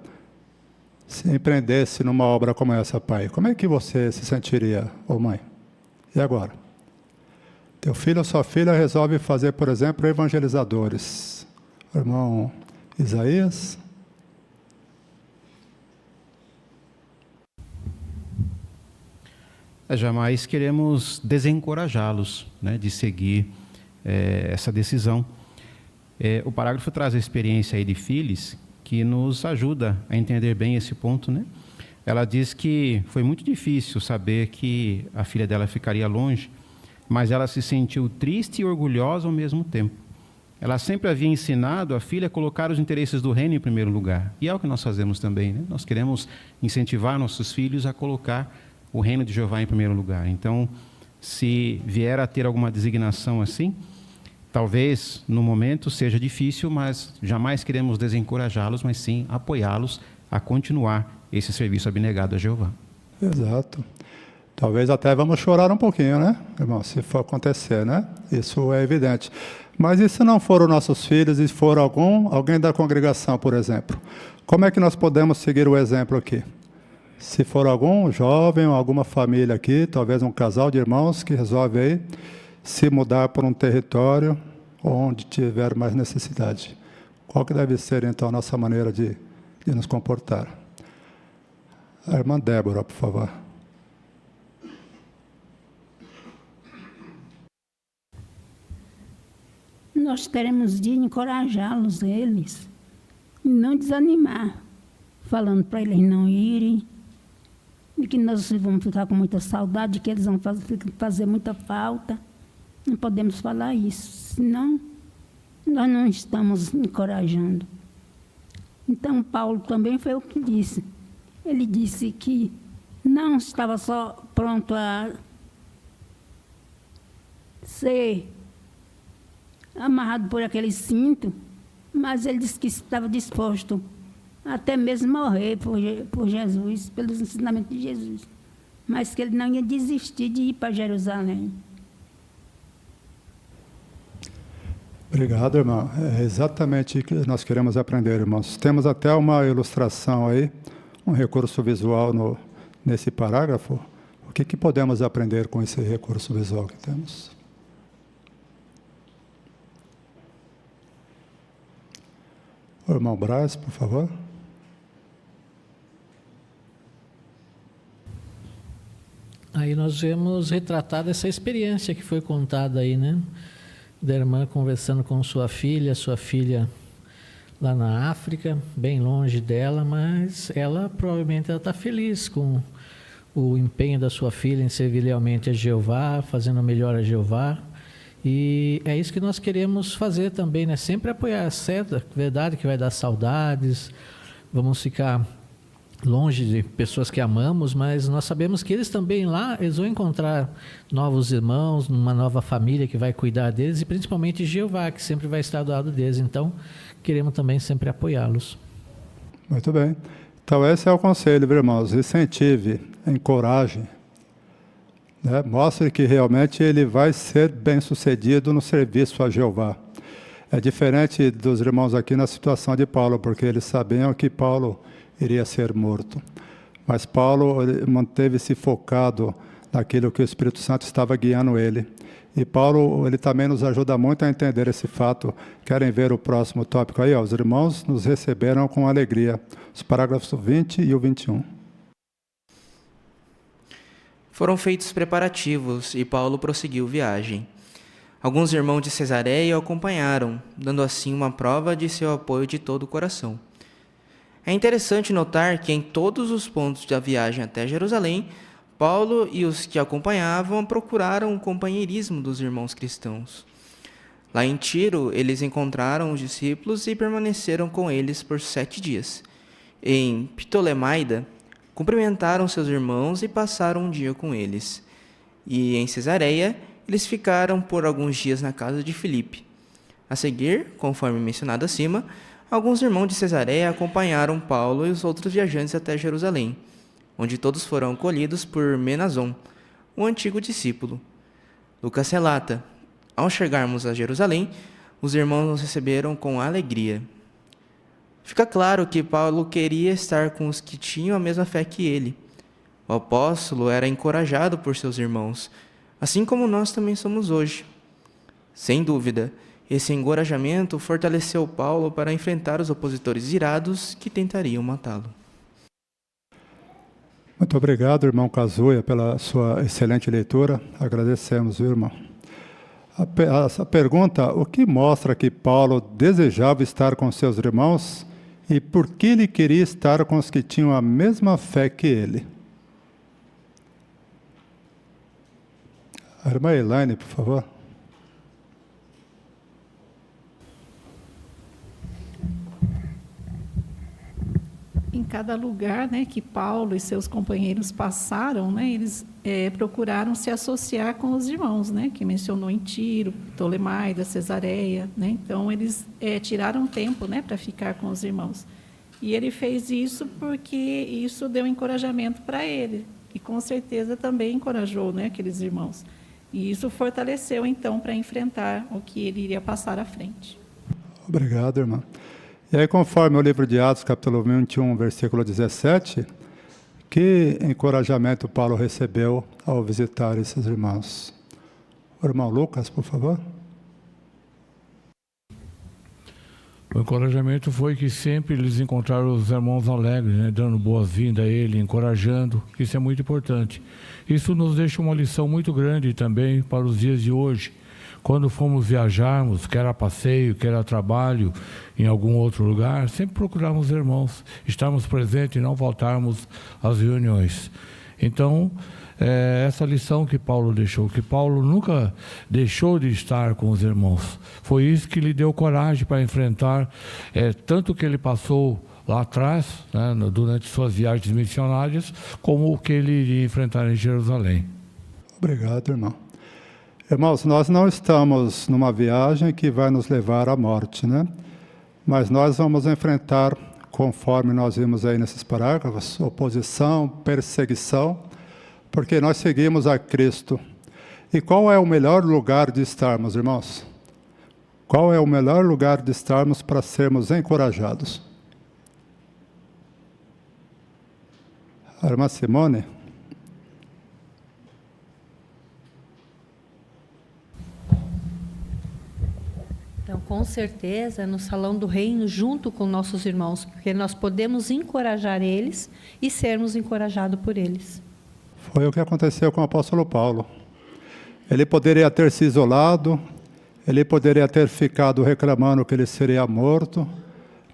se empreendesse numa obra como essa, pai, como é que você se sentiria, ou mãe? E agora? Teu filho ou sua filha resolve fazer, por exemplo, evangelizadores. O irmão Isaías? Jamais queremos desencorajá-los, né, de seguir essa decisão. O parágrafo traz a experiência aí de Phyllis, que nos ajuda a entender bem esse ponto, né? Ela diz que foi muito difícil saber que a filha dela ficaria longe, mas ela se sentiu triste e orgulhosa ao mesmo tempo. Ela sempre havia ensinado a filha a colocar os interesses do reino em primeiro lugar. E é o que nós fazemos também, né? Nós queremos incentivar nossos filhos a colocar o reino de Jeová em primeiro lugar. Então, se vier a ter alguma designação assim, talvez no momento seja difícil, mas jamais queremos desencorajá-los, mas sim apoiá-los a continuar esse serviço abnegado a Jeová. Exato. Talvez até vamos chorar um pouquinho, né, irmão, se for acontecer, né? Isso é evidente. Mas e se não foram nossos filhos, e for alguém da congregação, por exemplo? Como é que nós podemos seguir o exemplo aqui? Se for algum jovem ou alguma família aqui, talvez um casal de irmãos que resolve aí se mudar para um território onde tiver mais necessidade. Qual que deve ser, então, a nossa maneira de nos comportar? A irmã Débora, por favor. Nós teremos de encorajá-los, eles, e não desanimar, falando para eles não irem, e que nós vamos ficar com muita saudade, que eles vão fazer muita falta. Não podemos falar isso, senão nós não estamos encorajando. Então, Paulo também foi o que disse. Ele disse que não estava só pronto a ser amarrado por aquele cinto, mas ele disse que estava disposto até mesmo morrer por Jesus, pelos ensinamentos de Jesus, mas que ele não ia desistir de ir para Jerusalém. Obrigado, irmão. É exatamente o que nós queremos aprender, irmãos. Temos até uma ilustração aí, um recurso visual nesse parágrafo. O que podemos aprender com esse recurso visual que temos? O irmão Braz, por favor. Aí nós vemos retratada essa experiência que foi contada aí, né? Da irmã conversando com sua filha lá na África, bem longe dela, mas ela provavelmente está feliz com o empenho da sua filha em servir lealmente a Jeová, fazendo melhor a Jeová. E é isso que nós queremos fazer também, né? Sempre apoiar, certo? Verdade que vai dar saudades, vamos ficar longe de pessoas que amamos, mas nós sabemos que eles também lá, eles vão encontrar novos irmãos, uma nova família que vai cuidar deles, e principalmente Jeová, que sempre vai estar do lado deles. Então, queremos também sempre apoiá-los. Muito bem. Então, esse é o conselho, viu, irmãos? Incentive, encoraje, né? Mostre que realmente ele vai ser bem-sucedido no serviço a Jeová. É diferente dos irmãos aqui na situação de Paulo, porque eles sabiam que Paulo iria ser morto. Mas Paulo manteve-se focado naquilo que o Espírito Santo estava guiando ele. E Paulo, ele também nos ajuda muito a entender esse fato. Querem ver o próximo tópico aí? Os irmãos nos receberam com alegria. Os parágrafos 20 e o 21. Foram feitos preparativos e Paulo prosseguiu viagem. Alguns irmãos de Cesareia o acompanharam, dando assim uma prova de seu apoio de todo o coração. É interessante notar que em todos os pontos da viagem até Jerusalém, Paulo e os que acompanhavam procuraram o companheirismo dos irmãos cristãos. Lá em Tiro, eles encontraram os discípulos e permaneceram com eles por 7 dias. Em Ptolemaida, cumprimentaram seus irmãos e passaram um dia com eles. E em Cesareia, eles ficaram por alguns dias na casa de Filipe. A seguir, conforme mencionado acima, alguns irmãos de Cesareia acompanharam Paulo e os outros viajantes até Jerusalém, onde todos foram acolhidos por Menason, um antigo discípulo. Lucas relata: ao chegarmos a Jerusalém, os irmãos nos receberam com alegria. Fica claro que Paulo queria estar com os que tinham a mesma fé que ele. O apóstolo era encorajado por seus irmãos, assim como nós também somos hoje. Sem dúvida, esse encorajamento fortaleceu Paulo para enfrentar os opositores irados que tentariam matá-lo. Muito obrigado, irmão Kazuya, pela sua excelente leitura. Agradecemos, viu, irmão? A pergunta: o que mostra que Paulo desejava estar com seus irmãos e por que ele queria estar com os que tinham a mesma fé que ele? A irmã Elaine, por favor. Em cada lugar, né, que Paulo e seus companheiros passaram, né, eles procuraram se associar com os irmãos, né, que mencionou em Tiro, Ptolemaida, Cesareia, né. Então eles tiraram tempo, né, para ficar com os irmãos. E ele fez isso porque isso deu encorajamento para ele e com certeza também encorajou, né, aqueles irmãos. E isso fortaleceu então para enfrentar o que ele iria passar à frente. Obrigado, irmã. E aí, conforme o livro de Atos, capítulo 21, versículo 17, que encorajamento Paulo recebeu ao visitar esses irmãos? O irmão Lucas, por favor. O encorajamento foi que sempre eles encontraram os irmãos alegres, né, dando boas-vindas a ele, encorajando. Isso é muito importante. Isso nos deixa uma lição muito grande também para os dias de hoje. Quando fomos viajarmos, quer a passeio, quer a trabalho, em algum outro lugar, sempre procurarmos irmãos, estarmos presentes e não faltarmos às reuniões. Então, essa lição que Paulo deixou, que Paulo nunca deixou de estar com os irmãos. Foi isso que lhe deu coragem para enfrentar tanto que ele passou lá atrás, né, durante suas viagens missionárias, como o que ele iria enfrentar em Jerusalém. Obrigado, irmão. Irmãos, nós não estamos numa viagem que vai nos levar à morte, né? Mas nós vamos enfrentar, conforme nós vimos aí nesses parágrafos, oposição, perseguição, porque nós seguimos a Cristo. E qual é o melhor lugar de estarmos, irmãos? Qual é o melhor lugar de estarmos para sermos encorajados? A irmã Simone? Então, com certeza, no salão do reino, junto com nossos irmãos, porque nós podemos encorajar eles e sermos encorajados por eles. Foi o que aconteceu com o apóstolo Paulo. Ele poderia ter se isolado, ele poderia ter ficado reclamando que ele seria morto,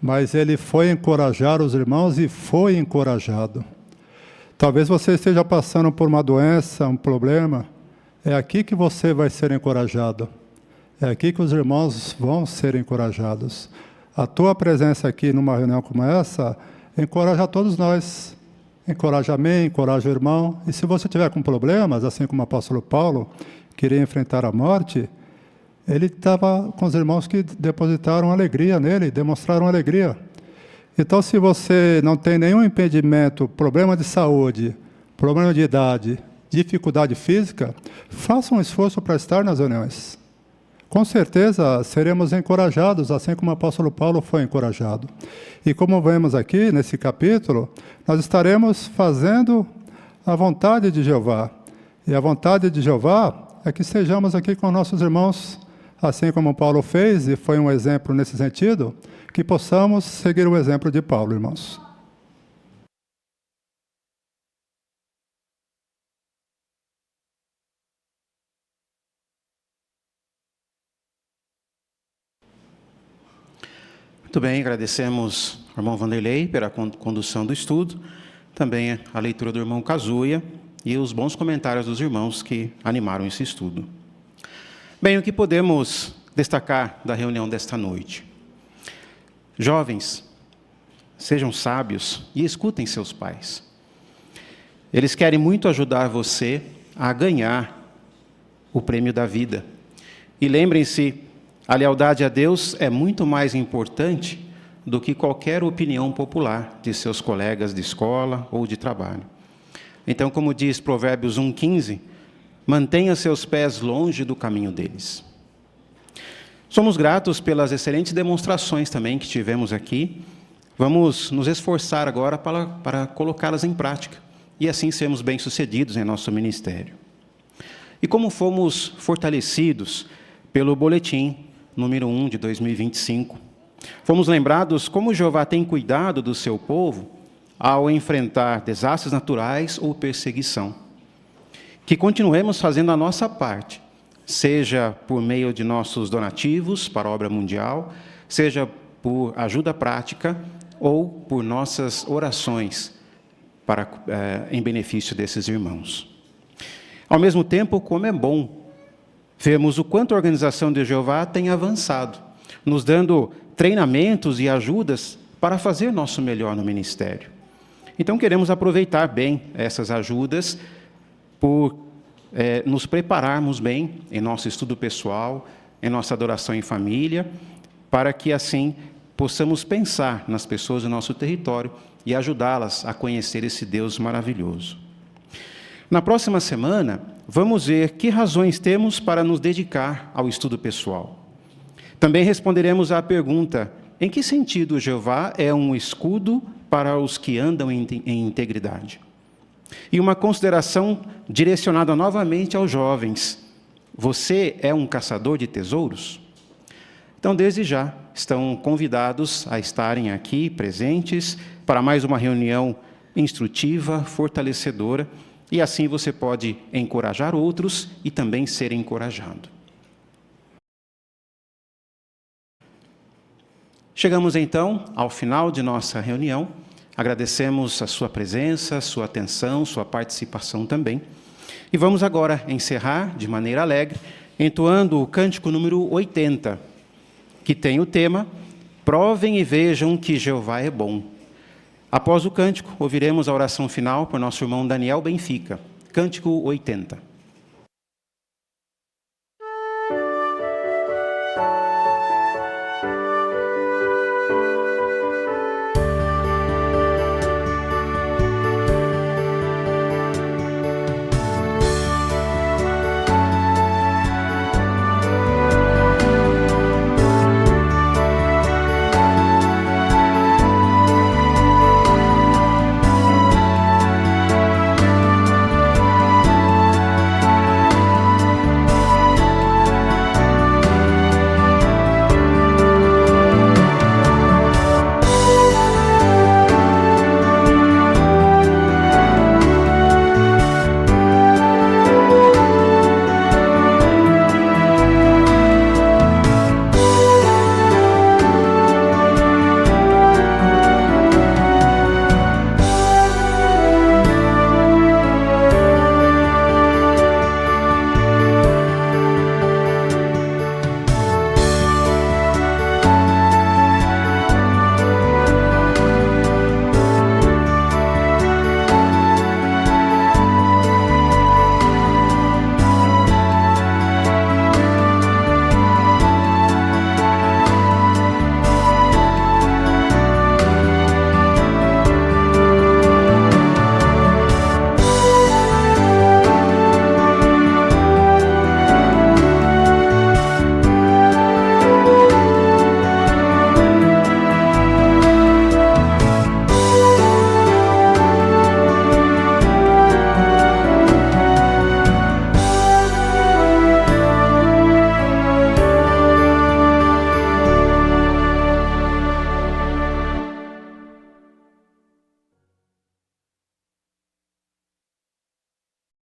mas ele foi encorajar os irmãos e foi encorajado. Talvez você esteja passando por uma doença, um problema. É aqui que você vai ser encorajado. É aqui que os irmãos vão ser encorajados. A tua presença aqui numa reunião como essa encoraja a todos nós. Encoraja a mim, encoraja o irmão. E se você tiver com problemas, assim como o apóstolo Paulo queria enfrentar a morte, ele estava com os irmãos que depositaram alegria nele, demonstraram alegria. Então, se você não tem nenhum impedimento, problema de saúde, problema de idade, dificuldade física, faça um esforço para estar nas reuniões. Com certeza seremos encorajados, assim como o apóstolo Paulo foi encorajado. E como vemos aqui nesse capítulo, nós estaremos fazendo a vontade de Jeová. E a vontade de Jeová é que estejamos aqui com nossos irmãos, assim como Paulo fez, e foi um exemplo nesse sentido, que possamos seguir o exemplo de Paulo, irmãos. Muito bem, agradecemos ao irmão Vanderlei pela condução do estudo, também a leitura do irmão Kazuya e os bons comentários dos irmãos que animaram esse estudo. Bem, o que podemos destacar da reunião desta noite? Jovens, sejam sábios e escutem seus pais. Eles querem muito ajudar você a ganhar o prêmio da vida. E lembrem-se, a lealdade a Deus é muito mais importante do que qualquer opinião popular de seus colegas de escola ou de trabalho. Então, como diz Provérbios 1,15, mantenha seus pés longe do caminho deles. Somos gratos pelas excelentes demonstrações também que tivemos aqui. Vamos nos esforçar agora para colocá-las em prática e assim sermos bem-sucedidos em nosso ministério. E como fomos fortalecidos pelo boletim número 1 de 2025. Fomos lembrados como Jeová tem cuidado do seu povo ao enfrentar desastres naturais ou perseguição. Que continuemos fazendo a nossa parte, seja por meio de nossos donativos para a obra mundial, seja por ajuda prática ou por nossas orações em benefício desses irmãos. Ao mesmo tempo, como é bom vemos o quanto a organização de Jeová tem avançado, nos dando treinamentos e ajudas para fazer nosso melhor no ministério. Então, queremos aproveitar bem essas ajudas por nos prepararmos bem em nosso estudo pessoal, em nossa adoração em família, para que, assim, possamos pensar nas pessoas do nosso território e ajudá-las a conhecer esse Deus maravilhoso. Na próxima semana, vamos ver que razões temos para nos dedicar ao estudo pessoal. Também responderemos à pergunta: em que sentido Jeová é um escudo para os que andam em integridade? E uma consideração direcionada novamente aos jovens: você é um caçador de tesouros? Então, desde já, estão convidados a estarem aqui presentes para mais uma reunião instrutiva, fortalecedora, e assim você pode encorajar outros e também ser encorajado. Chegamos então ao final de nossa reunião. Agradecemos a sua presença, a sua atenção, sua participação também. E vamos agora encerrar de maneira alegre, entoando o cântico número 80, que tem o tema Provem e vejam que Jeová é bom. Após o cântico, ouviremos a oração final por nosso irmão Daniel Benfica. Cântico 80.